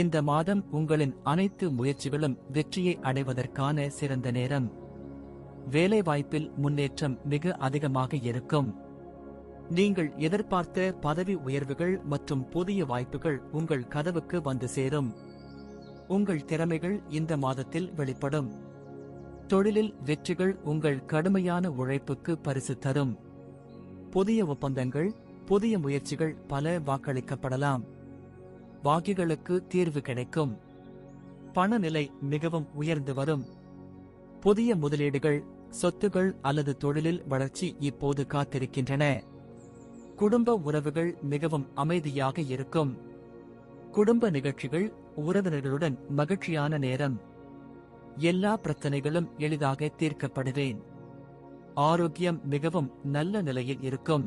S1: இந்த மாதம் உங்களின் அனைத்து முயற்சிகளும் வெற்றியை அடைவதற்கான சிறந்த நேரம். வேலைவாய்ப்பில் முன்னேற்றம் மிக அதிகமாக இருக்கும். நீங்கள் எதிர்பார்த்த பதவி உயர்வுகள் மற்றும் புதிய வாய்ப்புகள் உங்கள் கதவுக்கு வந்து சேரும். உங்கள் திறமைகள் இந்த மாதத்தில் வெளிப்படும். தொழிலில் வெற்றிகள் உங்கள் கடுமையான உழைப்புக்கு பரிசு தரும். புதிய ஒப்பந்தங்கள், புதிய முயற்சிகள் பல வாக்களிக்கப்படலாம். வாக்கிகளுக்கு தீர்வு கிடைக்கும். பணநிலை மிகவும் உயர்ந்து வரும். புதிய முதலீடுகள், சொத்துகள் அல்லது தொழிலில் வளர்ச்சி இப்போது காத்திருக்கின்றன. குடும்ப உறவுகள் மிகவும் அமைதியாக இருக்கும். குடும்ப நிகழ்ச்சிகள், உறவினர்களுடன் மகிழ்ச்சியான நேரம். எல்லா பிரச்சனைகளும் எளிதாக தீர்க்கப்படுவேன். ஆரோக்கியம் மிகவும் நல்ல நிலையில் இருக்கும்.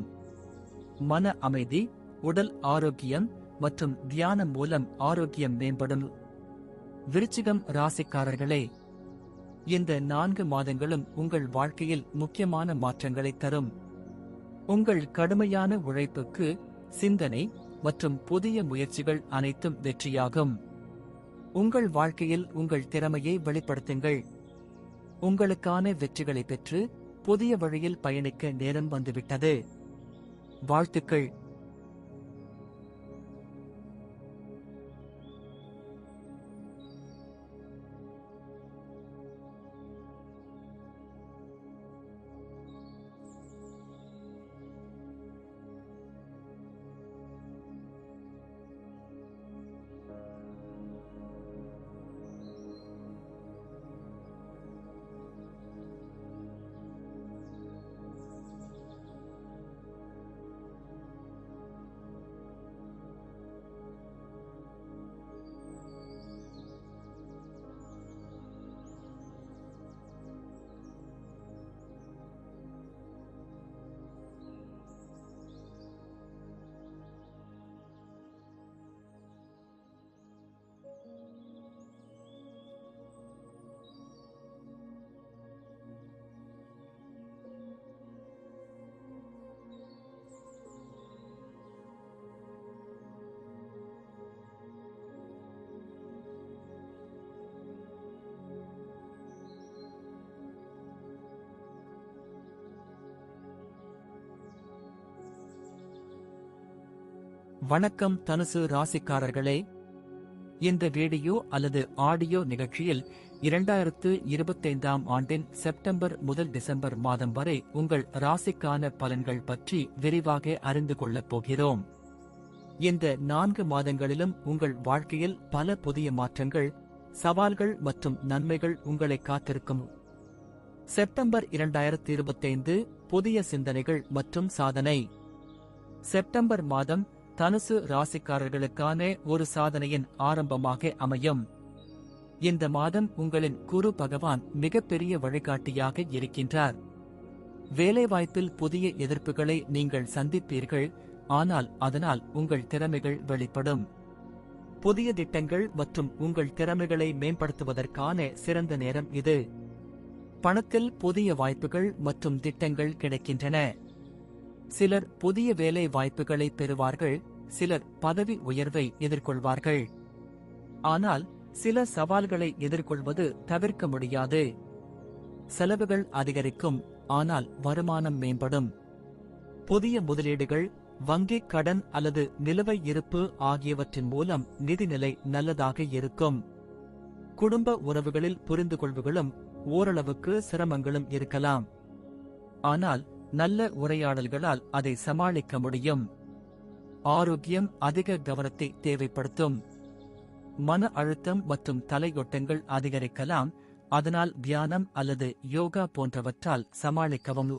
S1: மன அமைதி, உடல் ஆரோக்கியம் மற்றும் தியானம் மூலம் ஆரோக்கியம் மேம்படும். விருச்சிகம் ராசிக்காரர்களே, இந்த 4 மாதங்களும் உங்கள் வாழ்க்கையில் முக்கியமான மாற்றங்களை தரும். உங்கள் கடுமையான உழைப்புக்கு, சிந்தனை மற்றும் புதிய முயற்சிகள் அனைத்தும் வெற்றியாகும். உங்கள் வாழ்க்கையில் உங்கள் திறமையை வெளிப்படுத்துங்கள். உங்களுக்கான வெற்றிகளை பெற்று புதிய வழியில் பயணிக்க நேரம் வந்துவிட்டது. வாழ்த்துக்கள். வணக்கம் தனுசு ராசிக்காரர்களே. இந்த வீடியோ அல்லது ஆடியோ நிகழ்ச்சியில் 2025ஆம் ஆண்டின் செப்டம்பர் முதல் டிசம்பர் மாதம் வரை உங்கள் ராசிக்கான பலன்கள் பற்றி விரிவாக அறிந்து கொள்ளப் போகிறோம். இந்த 4 மாதங்களிலும் உங்கள் வாழ்க்கையில் பல புதிய மாற்றங்கள், சவால்கள் மற்றும் நன்மைகள் உங்களை காத்திருக்கும். செப்டம்பர் 2025 புதிய சிந்தனைகள் மற்றும் சாதனை. செப்டம்பர் மாதம் தனுசு ராசிக்காரர்களுக்கான ஒரு சாதனையின் ஆரம்பமாக அமையும். இந்த மாதம் உங்களின் குரு பகவான் மிகப்பெரிய வழிகாட்டியாக இருக்கின்றார். வேலைவாய்ப்பில் புதிய எதிர்ப்புகளை நீங்கள் சந்திப்பீர்கள், ஆனால் அதனால் உங்கள் திறமைகள் வெளிப்படும். புதிய திட்டங்கள் மற்றும் உங்கள் திறமைகளை மேம்படுத்துவதற்கான சிறந்த நேரம் இது. பணத்தில் புதிய வாய்ப்புகள் மற்றும் திட்டங்கள் கிடைக்கின்றன. சிலர் புதிய வேலை வாய்ப்புகளை பெறுவார்கள், சிலர் பதவி உயர்வை எதிர்கொள்வார்கள். ஆனால் சில சவால்களை எதிர்கொள்வது தவிர்க்க முடியாது. செலவுகள் அதிகரிக்கும், ஆனால் வருமானம் மேம்படும். புதிய முதலீடுகள், வங்கிக் கடன் அல்லது நிலுவை இருப்பு ஆகியவற்றின் மூலம் நிதிநிலை நல்லதாக இருக்கும். குடும்ப உறவுகளில் புரிந்துகொள்வுகளும் ஓரளவுக்கு சிரமங்களும் இருக்கலாம். ஆனால் நல்ல உரையாடல்களால் அதை சமாளிக்க முடியும். ஆரோக்கியம் அதிக கவனத்தை தேவைப்படுத்தும். மன அழுத்தம் மற்றும் தலையொட்டங்கள் அதிகரிக்கலாம், அதனால் தியானம் அல்லது யோகா போன்றவற்றால் சமாளிக்கவும்.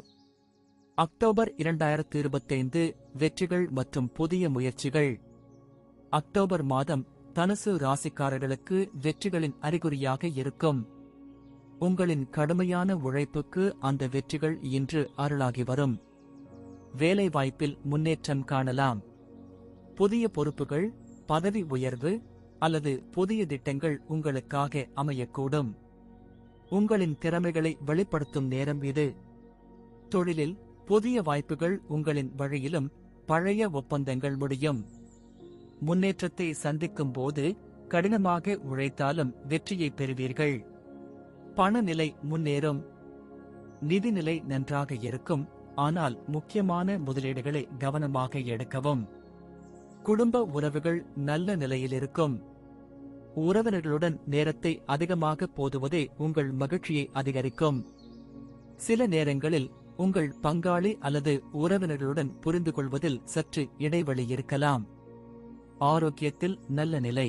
S1: அக்டோபர் 2025 வெற்றிகள் மற்றும் புதிய முயற்சிகள். அக்டோபர் மாதம் தனுசு ராசிக்காரர்களுக்கு வெற்றிகளின் அறிகுறியாக இருக்கும். உங்களின் கடுமையான உழைப்புக்கு அந்த வெற்றிகள் இன்று அருளாகி வரும். வேலைவாய்ப்பில் முன்னேற்றம் காணலாம். புதிய பொறுப்புகள், பதவி உயர்வு அல்லது புதிய திட்டங்கள் உங்களுக்காக அமையக்கூடும். உங்களின் திறமைகளை வெளிப்படுத்தும் நேரம் இது. தொழிலில் புதிய வாய்ப்புகள் உங்களின் வழியிலும், பழைய ஒப்பந்தங்கள் முடியும். முன்னேற்றத்தை சந்திக்கும் போது கடினமாக உழைத்தாலும் வெற்றியை பெறுவீர்கள். பணநிலை முன்னேறும். நிதிநிலை நன்றாக இருக்கும், ஆனால் முக்கியமான முதலீடுகளை கவனமாக எடுக்கவும். குடும்ப உறவுகள் நல்ல நிலையில் இருக்கும். உறவினர்களுடன் நேரத்தை அதிகமாக போதுவதே உங்கள் மகிழ்ச்சியை அதிகரிக்கும். சில நேரங்களில் உங்கள் பங்காளி அல்லது உறவினர்களுடன் புரிந்துகொள்வதில் சற்று இடைவெளி இருக்கலாம். ஆரோக்கியத்தில் நல்ல நிலை.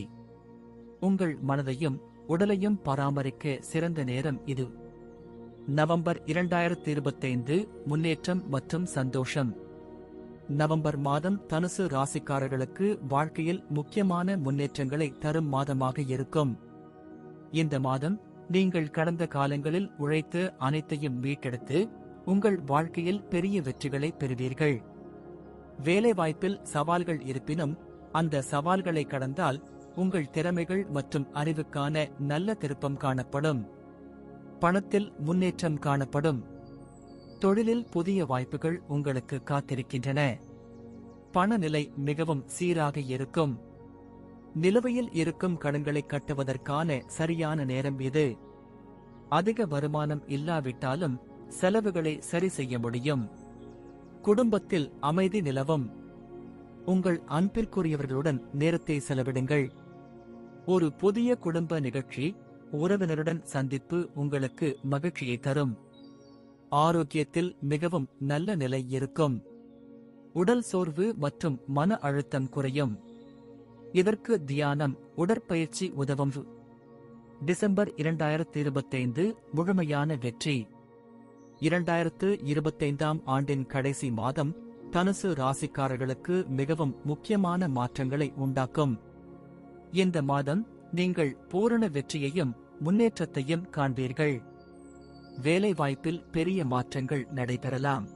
S1: உங்கள் மனதையும் உடலையும் பராமரிக்க சிறந்த நேரம் இது. நவம்பர் 2025 முன்னேற்றம் மற்றும் சந்தோஷம். நவம்பர் மாதம் தனுசு ராசிக்காரர்களுக்கு வாழ்க்கையில் முக்கியமான முன்னேற்றங்களை தரும் மாதமாக இருக்கும். இந்த மாதம் நீங்கள் கடந்த காலங்களில் உழைத்து அனைத்தையும் மீட்டெடுத்து உங்கள் வாழ்க்கையில் பெரிய வெற்றிகளை பெறுவீர்கள். வேலைவாய்ப்பில் சவால்கள் இருப்பினும் அந்த சவால்களை கடந்தால் உங்கள் திறமைகள் மற்றும் அறிவுக்கான நல்ல திருப்பம் காணப்படும். பணத்தில் முன்னேற்றம் காணப்படும். தொழிலில் புதிய வாய்ப்புகள் உங்களுக்கு காத்திருக்கின்றன. பணநிலை மிகவும் சீராக இருக்கும். நிலுவையில் இருக்கும் கடன்களை கட்டுவதற்கான சரியான நேரம் இது. அதிக வருமானம் இல்லாவிட்டாலும் செலவுகளை சரி செய்ய முடியும். குடும்பத்தில் அமைதி நிலவும். உங்கள் அன்பிற்குரியவர்களுடன் நேரத்தை செலவிடுங்கள். ஒரு புதிய குடும்ப நிகழ்ச்சி, உறவினருடன் சந்திப்பு உங்களுக்கு மகிழ்ச்சியை தரும். ஆரோக்கியத்தில் மிகவும் நல்ல நிலை இருக்கும். உடல் சோர்வு மற்றும் மன அழுத்தம் குறையும். இதற்கு தியானம், உடற்பயிற்சி உதவும். டிசம்பர் 2025 முழுமையான வெற்றி. 2025ஆம் ஆண்டின் கடைசி மாதம் தனுசு ராசிக்காரர்களுக்கு மிகவும் முக்கியமான மாற்றங்களை உண்டாக்கும். இந்த மாதம் நீங்கள் பூரண வெற்றியையும் முன்னேற்றத்தையும் காண்பீர்கள். வேலைவாய்ப்பில் பெரிய மாற்றங்கள் நடைபெறலாம்.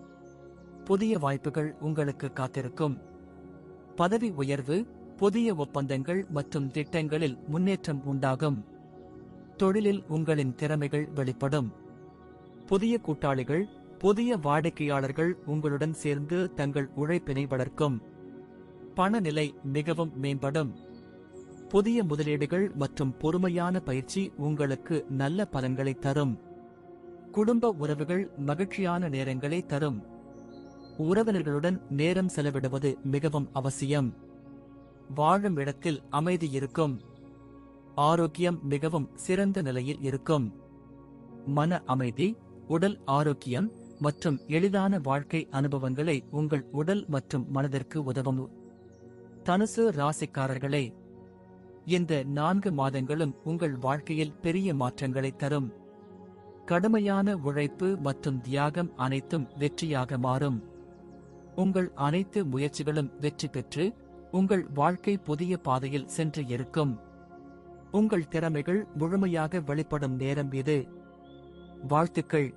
S1: புதிய வாய்ப்புகள் உங்களுக்கு காத்திருக்கும். பதவி உயர்வு, புதிய ஒப்பந்தங்கள் மற்றும் திட்டங்களில் முன்னேற்றம் உண்டாகும். தொழிலில் உங்களின் திறமைகள் வெளிப்படும். புதிய கூட்டாளிகள், புதிய வாடிக்கையாளர்கள் உங்களுடன் சேர்ந்து தங்கள் உழைப்பினை வளர்க்கும். பணநிலை மிகவும் மேம்படும். புதிய முதலீடுகள் மற்றும் பொறுமையான பயிற்சி உங்களுக்கு நல்ல பலன்களை தரும். குடும்ப உறவுகள் மகிழ்ச்சியான நேரங்களை தரும். உறவினர்களுடன் நேரம் செலவிடுவது மிகவும் அவசியம். வாழும் இடத்தில் அமைதி இருக்கும். ஆரோக்கியம் மிகவும் சிறந்த நிலையில் இருக்கும். மன அமைதி, உடல் ஆரோக்கியம் மற்றும் எளிதான வாழ்க்கை அனுபவங்களை உங்கள் உடல் மற்றும் மனதிற்கு உதவும். தனுசு ராசிக்காரர்களே, இந்த 4 மாதங்களும் உங்கள் வாழ்க்கையில் பெரிய மாற்றங்களை தரும். கடுமையான உழைப்பு மற்றும் தியாகம் அனைத்தும் வெற்றியாக மாறும். உங்கள் அனைத்து முயற்சிகளும் வெற்றி பெற்று உங்கள் வாழ்க்கை புதிய பாதையில் சென்று இருக்கும். உங்கள் திறமைகள் முழுமையாக வெளிப்படும் நேரம் இது. வாழ்த்துக்கள்.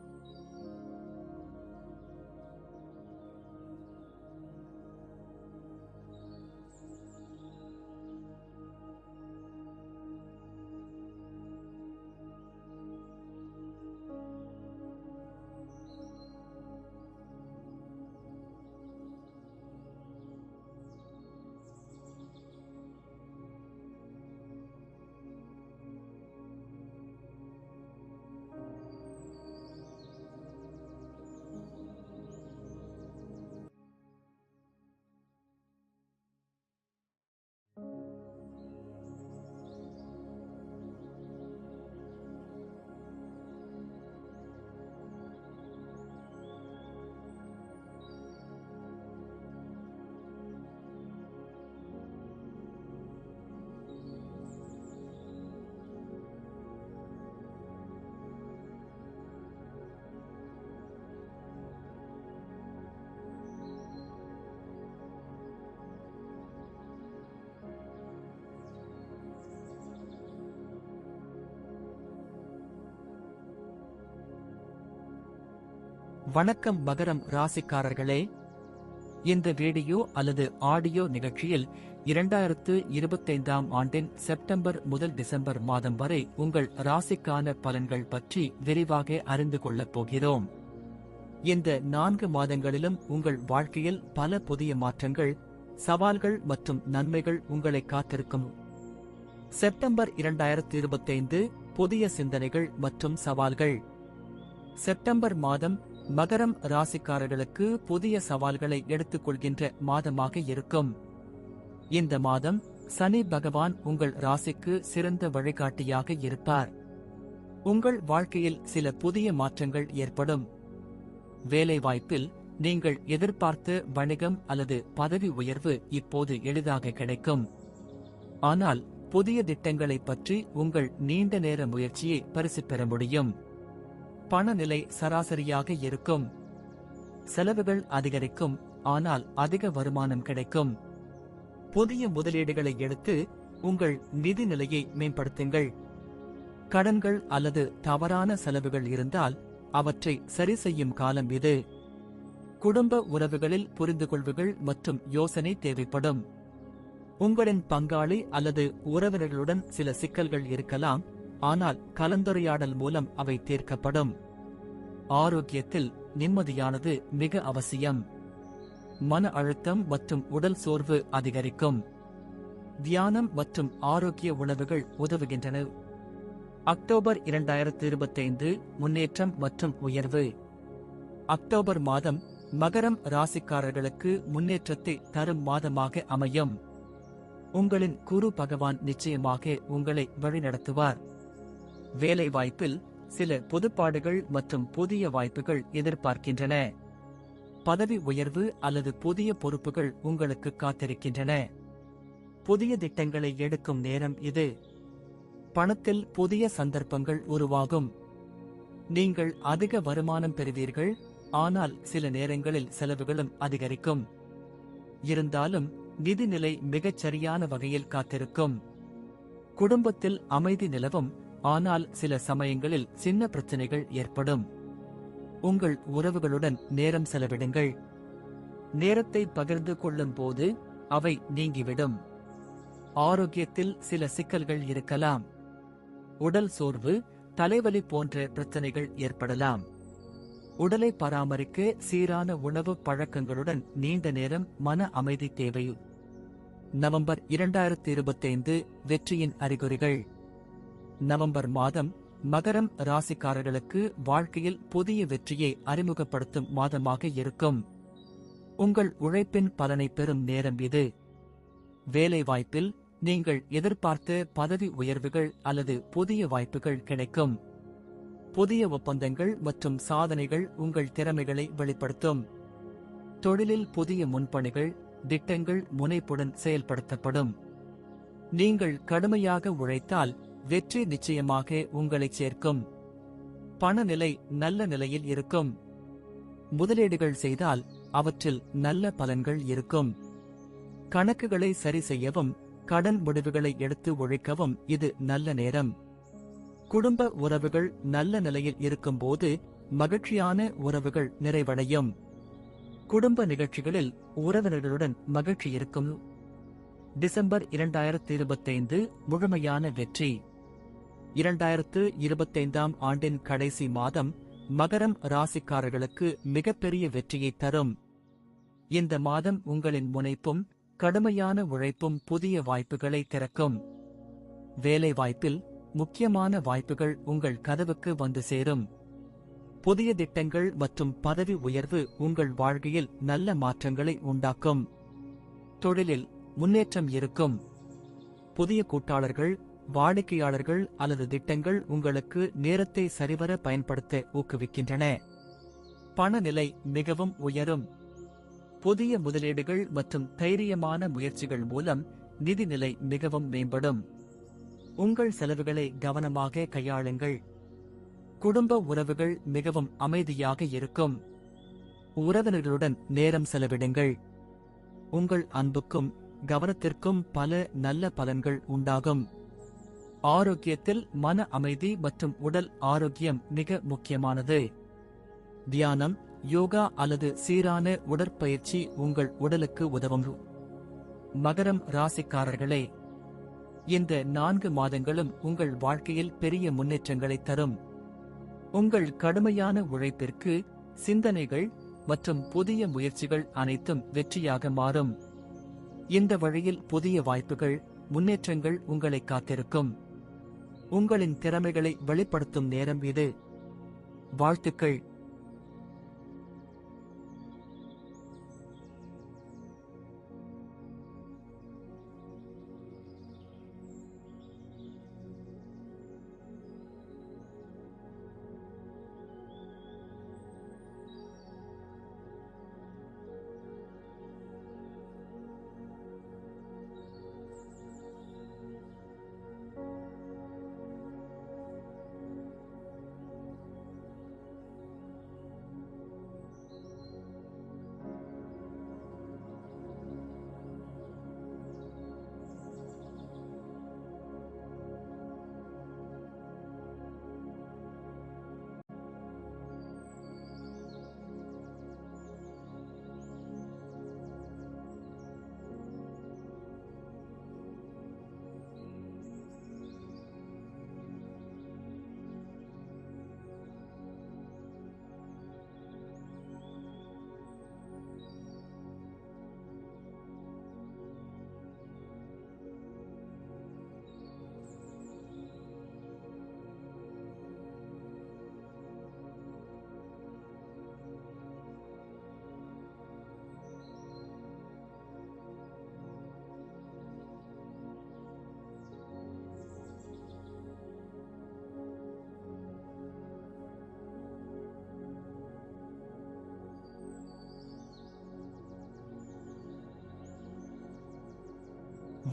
S1: வணக்கம் மகரம் ராசிக்காரர்களே, இந்த வீடியோ அல்லது ஆடியோ நிகழ்ச்சியில் 2025ஆம் ஆண்டின் செப்டம்பர் முதல் டிசம்பர் மாதம் வரை உங்கள் ராசிக்கான பலன்கள் பற்றி விரிவாக அறிந்து கொள்ளப் போகிறோம். இந்த 4 மாதங்களிலும் உங்கள் வாழ்க்கையில் பல புதிய மாற்றங்கள், சவால்கள் மற்றும் நன்மைகள் உங்களை காத்திருக்கும். செப்டம்பர் 2025 புதிய சிந்தனைகள் மற்றும் சவால்கள். செப்டம்பர் மாதம் மகரம் ராசிக்காரர்களுக்கு புதிய சவால்களை எடுத்துக்கொள்கின்ற மாதமாக இருக்கும். இந்த மாதம் சனி பகவான் உங்கள் ராசிக்கு சிறந்த வழிகாட்டியாக இருப்பார். உங்கள் வாழ்க்கையில் சில புதிய மாற்றங்கள் ஏற்படும். வேலைவாய்ப்பில் நீங்கள் எதிர்பார்த்த வணிகம் அல்லது பதவி உயர்வு இப்போது எளிதாக கிடைக்கும். ஆனால் புதிய திட்டங்களைப் பற்றி உங்கள் நீண்ட நேர முயற்சியை பரிசு பெற முடியும். பணநிலை சராசரியாக இருக்கும். செலவுகள் அதிகரிக்கும், ஆனால் அதிக வருமானம் கிடைக்கும். புதிய முதலீடுகளை எடுத்து உங்கள் நிதி நிலையை மேம்படுத்துங்கள். கடன்கள் அல்லது தவறான செலவுகள் இருந்தால் அவற்றை சரி செய்யும் காலம் இது. குடும்ப உறவுகளில் புரிந்துகொள்வுகள் மற்றும் யோசனை தேவைப்படும். உங்களின் பங்காளி அல்லது உறவினர்களுடன் சில சிக்கல்கள் இருக்கலாம், ஆனால் கலந்துரையாடல் மூலம் அவை தீர்க்கப்படும். ஆரோக்கியத்தில் நிம்மதியானது மிக அவசியம். மன அழுத்தம் மற்றும் உடல் சோர்வு அதிகரிக்கும். தியானம் மற்றும் ஆரோக்கிய உணவுகள் உதவுகின்றன. அக்டோபர் 2025 முன்னேற்றம் மற்றும் உயர்வு. அக்டோபர் மாதம் மகரம் ராசிக்காரர்களுக்கு முன்னேற்றத்தை தரும் மாதமாக அமையும். உங்களின் குரு பகவான் நிச்சயமாக உங்களை வழிநடத்துவார். வேலைவாய்ப்பில் சில பொதுப்பாடுகள் மற்றும் புதிய வாய்ப்புகள் எதிர்பார்க்கின்றன. பதவி உயர்வு அல்லது புதிய பொறுப்புகள் உங்களுக்கு காத்திருக்கின்றன. புதிய திட்டங்களை எடுக்கும் நேரம் இது. பணத்தில் புதிய சந்தர்ப்பங்கள் உருவாகும். நீங்கள் அதிக வருமானம் பெறுவீர்கள், ஆனால் சில நேரங்களில் செலவுகளும் அதிகரிக்கும். இருந்தாலும் நிதிநிலை மிகச் சரியான வகையில் காத்திருக்கும். குடும்பத்தில் அமைதி நிலவும், ஆனால் சில சமயங்களில் சின்ன பிரச்சனைகள் ஏற்படும். உங்கள் உறவுகளுடன் நேரம் செலவிடுங்கள். நேரத்தை பகிர்ந்து கொள்ளும் போது அவை நீங்கிவிடும். ஆரோக்கியத்தில் சில சிக்கல்கள் இருக்கலாம். உடல் சோர்வு, தலைவலி போன்ற பிரச்சனைகள் ஏற்படலாம். உடலை பராமரிக்க சீரான உணவு பழக்கங்களுடன் நீண்ட நேரம் மன அமைதி தேவை. நவம்பர் 2025 வெற்றியின் அறிகுறிகள். நவம்பர் மாதம் மகரம் ராசிக்காரர்களுக்கு வாழ்க்கையில் புதிய வெற்றியை அறிமுகப்படுத்தும் மாதமாக இருக்கும். உங்கள் உழைப்பின் பலனை பெறும் நேரம் இது. வேலைவாய்ப்பில் நீங்கள் எதிர்பார்த்த பதவி உயர்வுகள் அல்லது புதிய வாய்ப்புகள் கிடைக்கும். புதிய ஒப்பந்தங்கள் மற்றும் சாதனைகள் உங்கள் திறமைகளை வெளிப்படுத்தும். தொழிலில் புதிய முன்பணிகள், திட்டங்கள் முனைப்புடன் செயல்படுத்தப்படும். நீங்கள் கடுமையாக உழைத்தால் வெற்றி நிச்சயமாக உங்களைச் சேர்க்கும். பணநிலை நல்ல நிலையில் இருக்கும். முதலீடுகள் செய்தால் அவற்றில் நல்ல பலன்கள் இருக்கும். கணக்குகளை சரி செய்யவும் கடன் முடிவுகளை எடுத்து ஒழிக்கவும் இது நல்ல நேரம். குடும்ப உறவுகள் நல்ல நிலையில் இருக்கும்போது மகிழ்ச்சியான உறவுகள் நிறைவடையும். குடும்ப நிகழ்ச்சிகளில் உறவினர்களுடன் மகிழ்ச்சி இருக்கும். டிசம்பர் 2025 முழுமையான வெற்றி. 2025ஆம் ஆண்டின் கடைசி மாதம் மகரம் ராசிக்காரர்களுக்கு மிகப்பெரிய வெற்றியை தரும். இந்த மாதம் உங்களின் முனைப்பும் கடுமையான உழைப்பும் புதிய வாய்ப்புகளை திறக்கும். வேலைவாய்ப்பில் முக்கியமான வாய்ப்புகள் உங்கள் கதவுக்கு வந்து சேரும். புதிய திட்டங்கள் மற்றும் பதவி உயர்வு உங்கள் வாழ்க்கையில் நல்ல மாற்றங்களை உண்டாக்கும். தொழிலில் முன்னேற்றம் இருக்கும். புதிய கூட்டாளர்கள், வாடிக்கையாளர்கள் அல்லது திட்டங்கள் உங்களுக்கு நேரத்தை சரிவர பயன்படுத்த ஊக்குவிக்கின்றன. பணநிலை மிகவும் உயரும். புதிய முதலீடுகள் மற்றும் தைரியமான முயற்சிகள் மூலம் நிதிநிலை மிகவும் மேம்படும். உங்கள் செலவுகளை கவனமாக கையாளுங்கள். குடும்ப உறவுகள் மிகவும் அமைதியாக இருக்கும். உறவினர்களுடன் நேரம் செலவிடுங்கள். உங்கள் அன்புக்கும் கவனத்திற்கும் பல நல்ல பலன்கள் உண்டாகும். ஆரோக்கியத்தில் மன அமைதி மற்றும் உடல் ஆரோக்கியம் மிக முக்கியமானது. தியானம், யோகா அல்லது சீரான உடற்பயிற்சி உங்கள் உடலுக்கு உதவும். மகரம் ராசிக்காரர்களே, இந்த 4 மாதங்களும் உங்கள் வாழ்க்கையில் பெரிய முன்னேற்றங்களை தரும். உங்கள் கடுமையான உழைப்பிற்கு, சிந்தனைகள் மற்றும் புதிய முயற்சிகள் அனைத்தும் வெற்றியாக மாறும். இந்த வழியில் புதிய வாய்ப்புகள், முன்னேற்றங்கள் உங்களை காத்திருக்கும். உங்களின் திறமைகளை வெளிப்படுத்தும் நேரம் இது. வாழ்த்துக்கள்.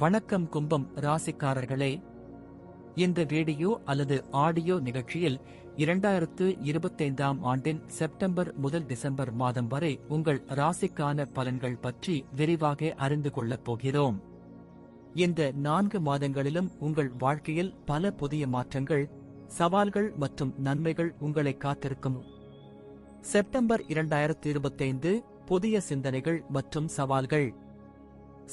S1: வணக்கம் கும்பம் ராசிக்காரர்களே, இந்த வீடியோ அல்லது ஆடியோ நிகழ்ச்சியில் 2025ஆம் ஆண்டின் செப்டம்பர் முதல் டிசம்பர் மாதம் வரை உங்கள் ராசிக்கான பலன்கள் பற்றி விரிவாக அறிந்து கொள்ளப் போகிறோம். இந்த 4 மாதங்களிலும் உங்கள் வாழ்க்கையில் பல புதிய மாற்றங்கள், சவால்கள் மற்றும் நன்மைகள் உங்களை காத்திருக்கும். செப்டம்பர் 2025 புதிய சிந்தனைகள் மற்றும் சவால்கள்.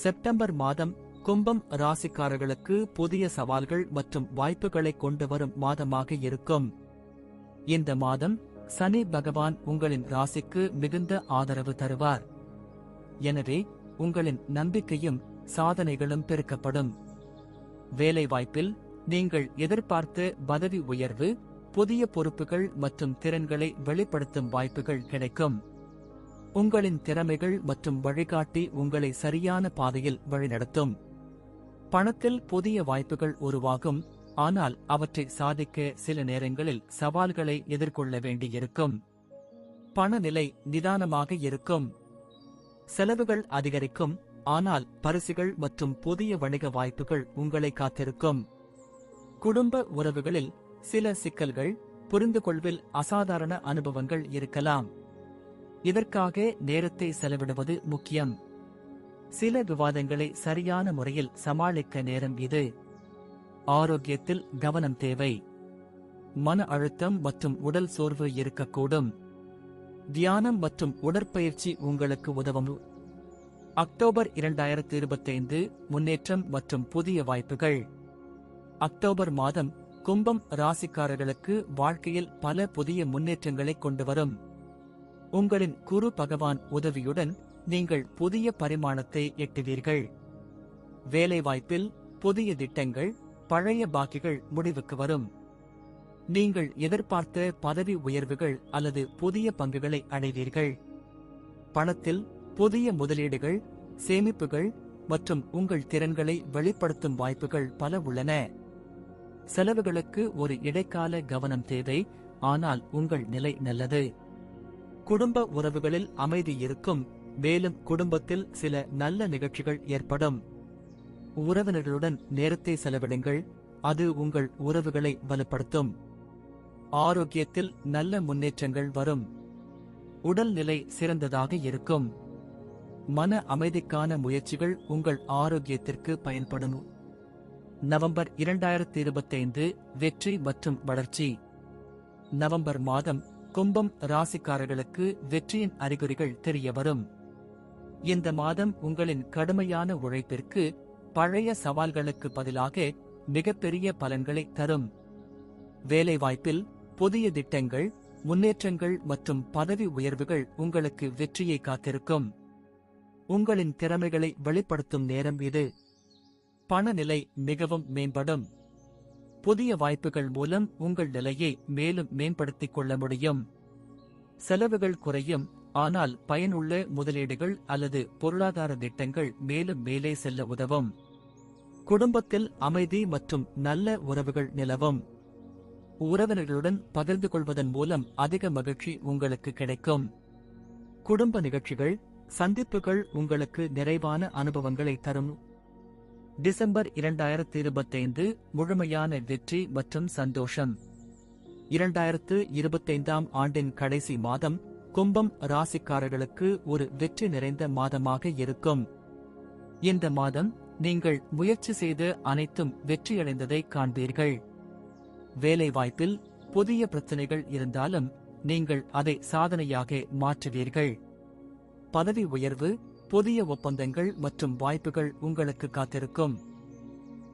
S1: செப்டம்பர் மாதம் கும்பம் ராசிக்காரர்களுக்கு புதிய சவால்கள் மற்றும் வாய்ப்புகளை கொண்டு வரும் மாதமாக இருக்கும். இந்த மாதம் சனி பகவான் உங்களின் ராசிக்கு மிகுந்த ஆதரவு தருவார். எனவே உங்களின் நம்பிக்கையும் சாதனைகளும் பெருக்கப்படும். வேலைவாய்ப்பில் நீங்கள் எதிர்பார்த்த பதவி உயர்வு, புதிய பொறுப்புகள் மற்றும் திறன்களை வெளிப்படுத்தும் வாய்ப்புகள் கிடைக்கும். உங்களின் திறமைகள் மற்றும் வழிகாட்டி உங்களை சரியான பாதையில் வழிநடத்தும். பணத்தில் புதிய வாய்ப்புகள் உருவாகும், ஆனால் அவற்றை சாதிக்க சில நேரங்களில் சவால்களை எதிர்கொள்ள வேண்டியிருக்கும். பணநிலை நிதானமாக இருக்கும். செலவுகள் அதிகரிக்கும், ஆனால் பரிசுகள் மற்றும் புதிய வணிக வாய்ப்புகள் உங்களை காத்திருக்கும். குடும்ப உறவுகளில் சில சிக்கல்கள், புரிந்துகொள்வில் அசாதாரண அனுபவங்கள் இருக்கலாம். இதற்காக நேரத்தை செலவிடுவது முக்கியம். சில விவாதங்களை சரியான முறையில் சமாளிக்க நேரம் இது. ஆரோக்கியத்தில் கவனம் தேவை. மன அழுத்தம் மற்றும் உடல் சோர்வு இருக்கக்கூடும். தியானம் மற்றும் உடற்பயிற்சி உங்களுக்கு உதவும். அக்டோபர் 2025 முன்னேற்றம் மற்றும் புதிய வாய்ப்புகள். அக்டோபர் மாதம் கும்பம் ராசிக்காரர்களுக்கு வாழ்க்கையில் பல புதிய முன்னேற்றங்களை கொண்டு வரும். உங்களின் குரு பகவான் உதவியுடன் நீங்கள் புதிய பரிமாணத்தை எட்டுவீர்கள். வேலைவாய்ப்பில் புதிய திட்டங்கள், பழைய பாக்கிகள் முடிவுக்கு வரும். நீங்கள் எதிர்பார்த்த பதவி உயர்வுகள் அல்லது புதிய பங்குகளை அடைவீர்கள். பணத்தில் புதிய முதலீடுகள், சேமிப்புகள் மற்றும் உங்கள் திறன்களை வெளிப்படுத்தும் வாய்ப்புகள் பல உள்ளன. செலவுகளுக்கு ஒரு இடைக்கால கவனம் தேவை, ஆனால் உங்கள் நிலை நல்லது. குடும்ப உறவுகளில் அமைதி இருக்கும், மேலும் குடும்பத்தில் சில நல்ல நிகழ்ச்சிகள் ஏற்படும். உறவினர்களுடன் நேரத்தை செலவிடுங்கள், அது உங்கள் உறவுகளை வலுப்படுத்தும். ஆரோக்கியத்தில் நல்ல முன்னேற்றங்கள் வரும். உடல்நிலை சிறந்ததாக இருக்கும். மன அமைதிக்கான முயற்சிகள் உங்கள் ஆரோக்கியத்திற்கு பயன்படும். நவம்பர் 2025 வெற்றி மற்றும் வளர்ச்சி. நவம்பர் மாதம் கும்பம் ராசிக்காரர்களுக்கு வெற்றியின் அறிகுறிகள் தெரியவரும். இந்த மாதம் உங்களின் கடுமையான உழைப்பிற்கு பழைய சவால்களுக்கு பதிலாக மிகப்பெரிய பலன்களை தரும். வேலைவாய்ப்பில் புதிய திட்டங்கள், முன்னேற்றங்கள் மற்றும் பதவி உயர்வுகள் உங்களுக்கு வெற்றியை காத்திருக்கும். உங்களின் திறமைகளை வெளிப்படுத்தும் நேரம் இது. பணநிலை மிகவும் மேம்படும். புதிய வாய்ப்புகள் மூலம் உங்கள் நிலையை மேலும் மேம்படுத்திக் கொள்ள முடியும். செலவுகள் குறையும், ஆனால் பயனுள்ள முதலீடுகள் அல்லது பொருளாதார திட்டங்கள் மேலும் மேலே செல்ல உதவும். குடும்பத்தில் அமைதி மற்றும் நல்ல உறவுகள் நிலவும். உறவினர்களுடன் பகிர்ந்து கொள்வதன் மூலம் அதிக மகிழ்ச்சி உங்களுக்கு கிடைக்கும். குடும்ப நிகழ்ச்சிகள், சந்திப்புகள் உங்களுக்கு நிறைவான அனுபவங்களை தரும். டிசம்பர் 2025 முழுமையான வெற்றி மற்றும் சந்தோஷம். 2025ஆம் ஆண்டின் கடைசி மாதம் கும்பம் ராசிக்காரர்களுக்கு ஒரு வெற்றி நிறைந்த மாதமாக இருக்கும். இந்த மாதம் நீங்கள் முயற்சி செய்து அனைத்தும் வெற்றியடைந்ததை காண்பீர்கள். வேலைவாய்ப்பில் புதிய பிரச்சனைகள் இருந்தாலும் நீங்கள் அதை சாதனையாக மாற்றுவீர்கள். பதவி உயர்வு, புதிய ஒப்பந்தங்கள் மற்றும் வாய்ப்புகள் உங்களுக்கு காத்திருக்கும்.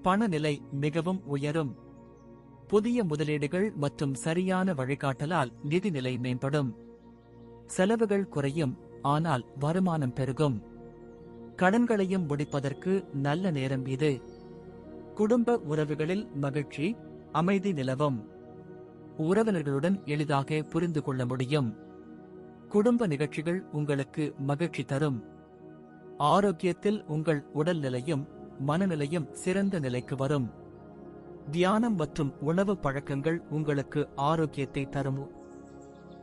S1: பணநிலை மிகவும் உயரும். புதிய முதலீடுகள் மற்றும் சரியான வழிகாட்டலால் நிதிநிலை மேம்படும். செலவுகள் குறையும், ஆனால் வருமானம் பெருகும். கடன்களையும் முடிப்பதற்கு நல்ல நேரம் இது. குடும்ப உறவுகளில் மகிழ்ச்சி, அமைதி நிலவும். உறவினர்களுடன் எளிதாக புரிந்து கொள்ள முடியும். குடும்ப நிகழ்ச்சிகள் உங்களுக்கு மகிழ்ச்சி தரும். ஆரோக்கியத்தில் உங்கள் உடல்நிலையும் மனநிலையும் சிறந்த நிலைக்கு வரும். தியானம் மற்றும் உணவு பழக்கங்கள் உங்களுக்கு ஆரோக்கியத்தை தரும்.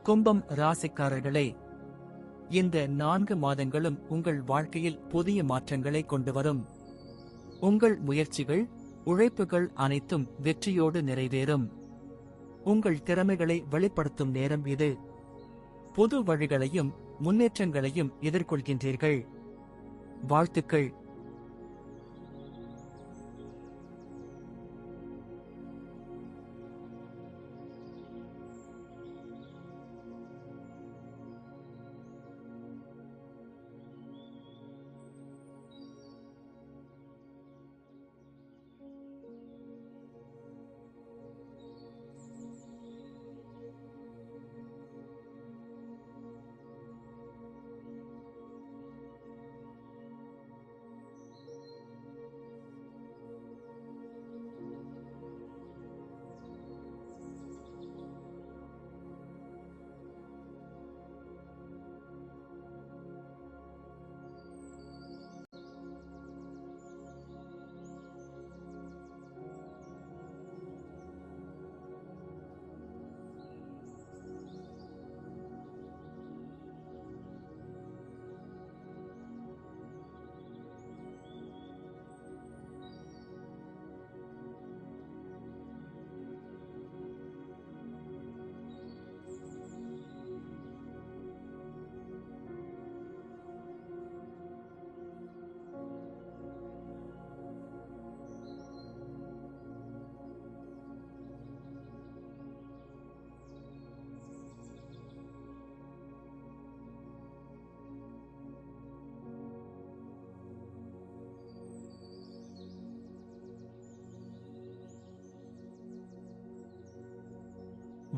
S1: கும்பம் ராசிக்காரர்களே, இந்த 4 மாதங்களும் உங்கள் வாழ்க்கையில் புதிய மாற்றங்களை கொண்டு வரும். உங்கள் முயற்சிகள், உழைப்புகள் அனைத்தும் வெற்றியோடு நிறைவேறும். உங்கள் திறமைகளை வெளிப்படுத்தும் நேரம் இது. புது வழிகளையும் முன்னேற்றங்களையும் எதிர்கொள்கின்றீர்கள். வாழ்த்துக்கள்.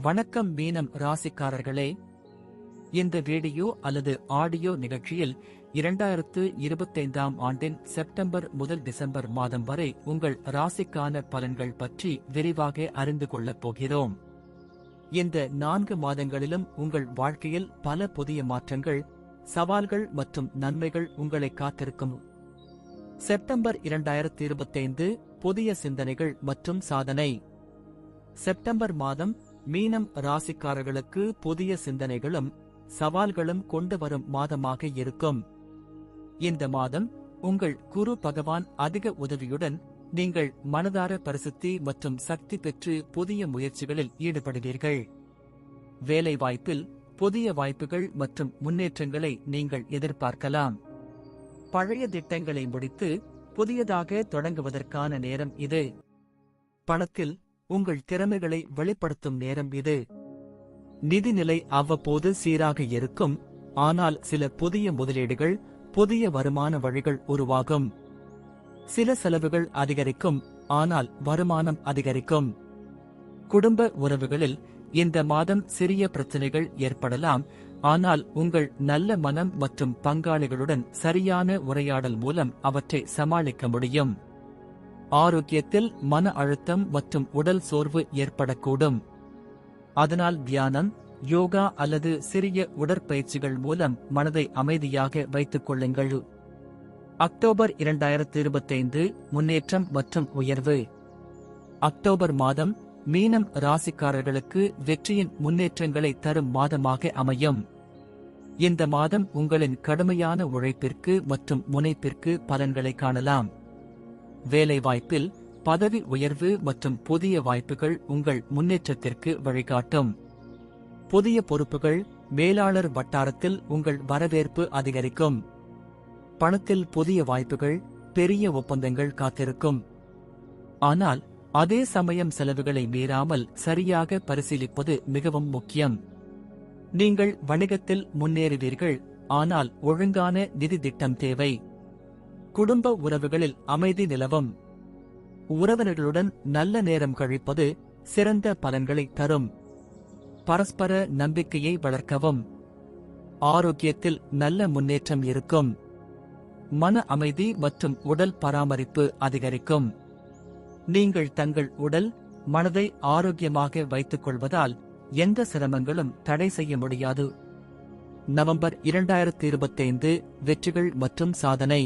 S1: வணக்கம் மீனம் ராசிக்காரர்களே. இந்த வீடியோ அல்லது ஆடியோ நிகழ்ச்சியில் 2025ஆம் ஆண்டின் செப்டம்பர் முதல் டிசம்பர் மாதம் வரை உங்கள் ராசிக்கான பலன்கள் பற்றி விரிவாக அறிந்து கொள்ளப் போகிறோம். இந்த 4 மாதங்களிலும் உங்கள் வாழ்க்கையில் பல புதிய மாற்றங்கள், சவால்கள் மற்றும் நன்மைகள் உங்களை காத்திருக்கும். செப்டம்பர் 2025 புதிய சிந்தனைகள் மற்றும் சாதனை. செப்டம்பர் மாதம் மீனம் ராசிக்காரர்களுக்கு புதிய சிந்தனைகளும் சவால்களும் கொண்டு வரும் மாதமாக இருக்கும். இந்த மாதம் உங்கள் குரு பகவான் அதிக உதவியுடன் நீங்கள் மனதார பரிசுத்தி மற்றும் சக்தி பெற்று புதிய முயற்சிகளில் ஈடுபடுவீர்கள். வேலைவாய்ப்பில் புதிய வாய்ப்புகள் மற்றும் முன்னேற்றங்களை நீங்கள் எதிர்பார்க்கலாம். பழைய திட்டங்களை முடித்து புதியதாக தொடங்குவதற்கான நேரம் இது. பணத்தில் உங்கள் திறமைகளை வெளிப்படுத்தும் நேரம் இது. நிதிநிலை அவ்வப்போது சீராக இருக்கும், ஆனால் சில புதிய முதலீடுகள், புதிய வருமான வழிகள் உருவாகும். சில செலவுகள் அதிகரிக்கும், ஆனால் வருமானம் அதிகரிக்கும். குடும்ப உறவுகளில் இந்த மாதம் சிறிய பிரச்சனைகள் ஏற்படலாம், ஆனால் உங்கள் நல்ல மனம் மற்றும் பங்காளிகளுடன் சரியான உரையாடல் மூலம் அவற்றை சமாளிக்க முடியும். ஆரோக்கியத்தில் மன அழுத்தம் மற்றும் உடல் சோர்வு ஏற்படக்கூடும். அதனால் தியானம், யோகா அல்லது சிறிய உடற்பயிற்சிகள் மூலம் மனதை அமைதியாக வைத்துக் கொள்ளுங்கள். அக்டோபர் 2025 முன்னேற்றம் மற்றும் உயர்வு. அக்டோபர் மாதம் மீனம் ராசிக்காரர்களுக்கு வெற்றியின் முன்னேற்றங்களை தரும் மாதமாக அமையும். இந்த மாதம் உங்களின் கடுமையான உழைப்பிற்கு மற்றும் முனைப்பிற்கு பலன்களை காணலாம். வேலைவாய்ப்பில் பதவி உயர்வு மற்றும் புதிய வாய்ப்புகள் உங்கள் முன்னேற்றத்திற்கு வழிகாட்டும். புதிய பொறுப்புகள், மேலாளர் வட்டாரத்தில் உங்கள் வரவேற்பு அதிகரிக்கும். பணத்தில் புதிய வாய்ப்புகள், பெரிய ஒப்பந்தங்கள் காத்திருக்கும். ஆனால் அதே சமயம் செலவுகளை மீறாமல் சரியாக பரிசீலிப்பது மிகவும் முக்கியம். நீங்கள் வணிகத்தில் முன்னேறுவீர்கள், ஆனால் ஒழுங்கான நிதி திட்டம் தேவை. குடும்ப உறவுகளில் அமைதி நிலவும். உறவினர்களுடன் நல்ல நேரம் கழிப்பது சிறந்த பலன்களை தரும். பரஸ்பர நம்பிக்கையை வளர்க்கவும். ஆரோக்கியத்தில் நல்ல முன்னேற்றம் இருக்கும். மன அமைதி மற்றும் உடல் பராமரிப்பு அதிகரிக்கும். நீங்கள் தங்கள் உடல், மனதை ஆரோக்கியமாக வைத்துக் கொள்வதால் எந்த சிரமங்களும் தடை செய்ய முடியாது. நவம்பர் 2025 வெற்றிகள் மற்றும் சாதனை.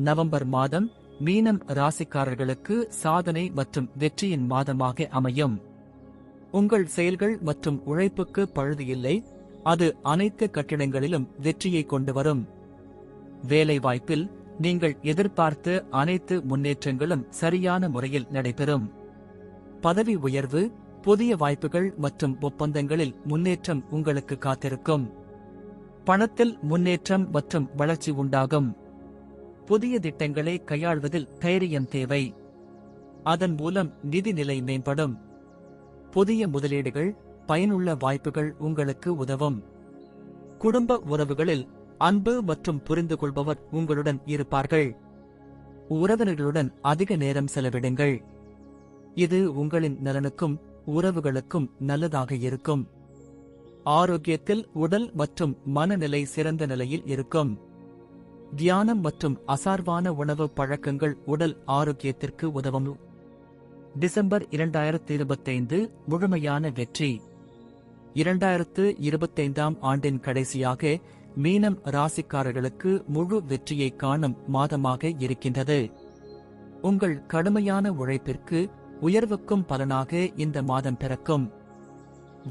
S1: நவம்பர் மாதம் மீனம் ராசிக்காரர்களுக்கு சாதனை மற்றும் வெற்றியின் மாதமாக அமையும். உங்கள் செயல்கள் மற்றும் உழைப்புக்கு பழுது இல்லை, அது அனைத்து கட்டிடங்களிலும் வெற்றியை கொண்டு வரும். வேலைவாய்ப்பில் நீங்கள் எதிர்பார்த்த அனைத்து முன்னேற்றங்களும் சரியான முறையில் நடைபெறும். பதவி உயர்வு, புதிய வாய்ப்புகள் மற்றும் ஒப்பந்தங்களில் முன்னேற்றம் உங்களுக்கு காத்திருக்கும். பணத்தில் முன்னேற்றம் மற்றும் வளர்ச்சி உண்டாகும். புதிய திட்டங்களை கையாள்வதில் தைரியம் தேவை. அதன் மூலம் நிதி நிலை மேம்படும். புதிய முதலீடுகள், பயனுள்ள வாய்ப்புகள் உங்களுக்கு உதவும். குடும்ப உறவுகளில் அன்பு மற்றும் புரிந்து கொள்பவர் உங்களுடன் இருப்பார்கள். உறவினர்களுடன் அதிக நேரம் செலவிடுங்கள். இது உங்களின் நலனுக்கும் உறவுகளுக்கும் நல்லதாக இருக்கும். ஆரோக்கியத்தில் உடல் மற்றும் மனநிலை சிறந்த நிலையில் இருக்கும். தியானம் மற்றும் அசார்பான உணவு பழக்கங்கள் உடல் ஆரோக்கியத்திற்கு உதவும். டிசம்பர் 2025 முழுமையான வெற்றி. 2025ஆம் ஆண்டின் கடைசியாக மீனம் ராசிக்காரர்களுக்கு முழு வெற்றியை காணும் மாதமாக இருக்கின்றது. உங்கள் கடுமையான உழைப்பிற்கு உயர்வுக்கும் பலனாக இந்த மாதம் பிறக்கும்.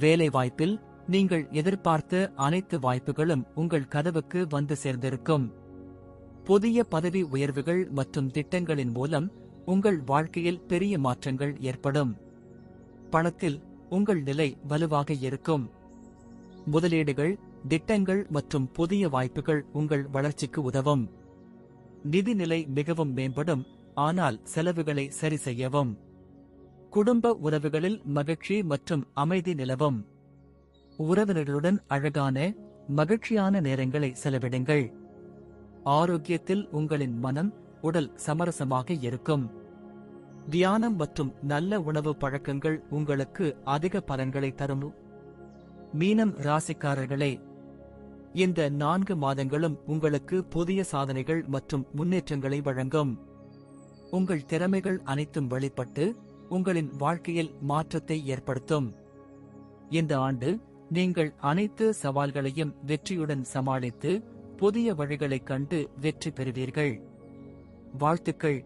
S1: வேலைவாய்ப்பில் நீங்கள் எதிர்பார்த்த அனைத்து வாய்ப்புகளும் உங்கள் கதவுக்கு வந்து சேர்ந்திருக்கும். புதிய பதவி உயர்வுகள் மற்றும் திட்டங்களின் மூலம் உங்கள் வாழ்க்கையில் பெரிய மாற்றங்கள் ஏற்படும். பணத்தில் உங்கள் நிலை வலுவாக இருக்கும். முதலீடுகள், திட்டங்கள் மற்றும் புதிய வாய்ப்புகள் உங்கள் வளர்ச்சிக்கு உதவும். நிதிநிலை மிகவும் மேம்படும், ஆனால் செலவுகளை சரி செய்யவும். குடும்ப உறவுகளில் மகிழ்ச்சி மற்றும் அமைதி நிலவும். உறவினர்களுடன் அழகான, மகிழ்ச்சியான நேரங்களை செலவிடுங்கள். ஆரோக்கியத்தில் உங்களின் மனம், உடல் சமரசமாக இருக்கும். தியானம் மற்றும் நல்ல உணவு பழக்கங்கள் உங்களுக்கு அதிக பலன்களை தரும். மீனம் ராசிக்காரர்களே, இந்த 4 மாதங்களும் உங்களுக்கு புதிய சாதனைகள் மற்றும் முன்னேற்றங்களை வழங்கும். உங்கள் திறமைகள் அனைத்தும் வெளிப்பட்டு உங்களின் வாழ்க்கையில் மாற்றத்தை ஏற்படுத்தும். இந்த ஆண்டு நீங்கள் அனைத்து சவால்களையும் வெற்றியுடன் சமாளித்து புதிய வழிகளைக் கண்டு வெற்றி பெறுவீர்கள். வாழ்த்துக்கள்.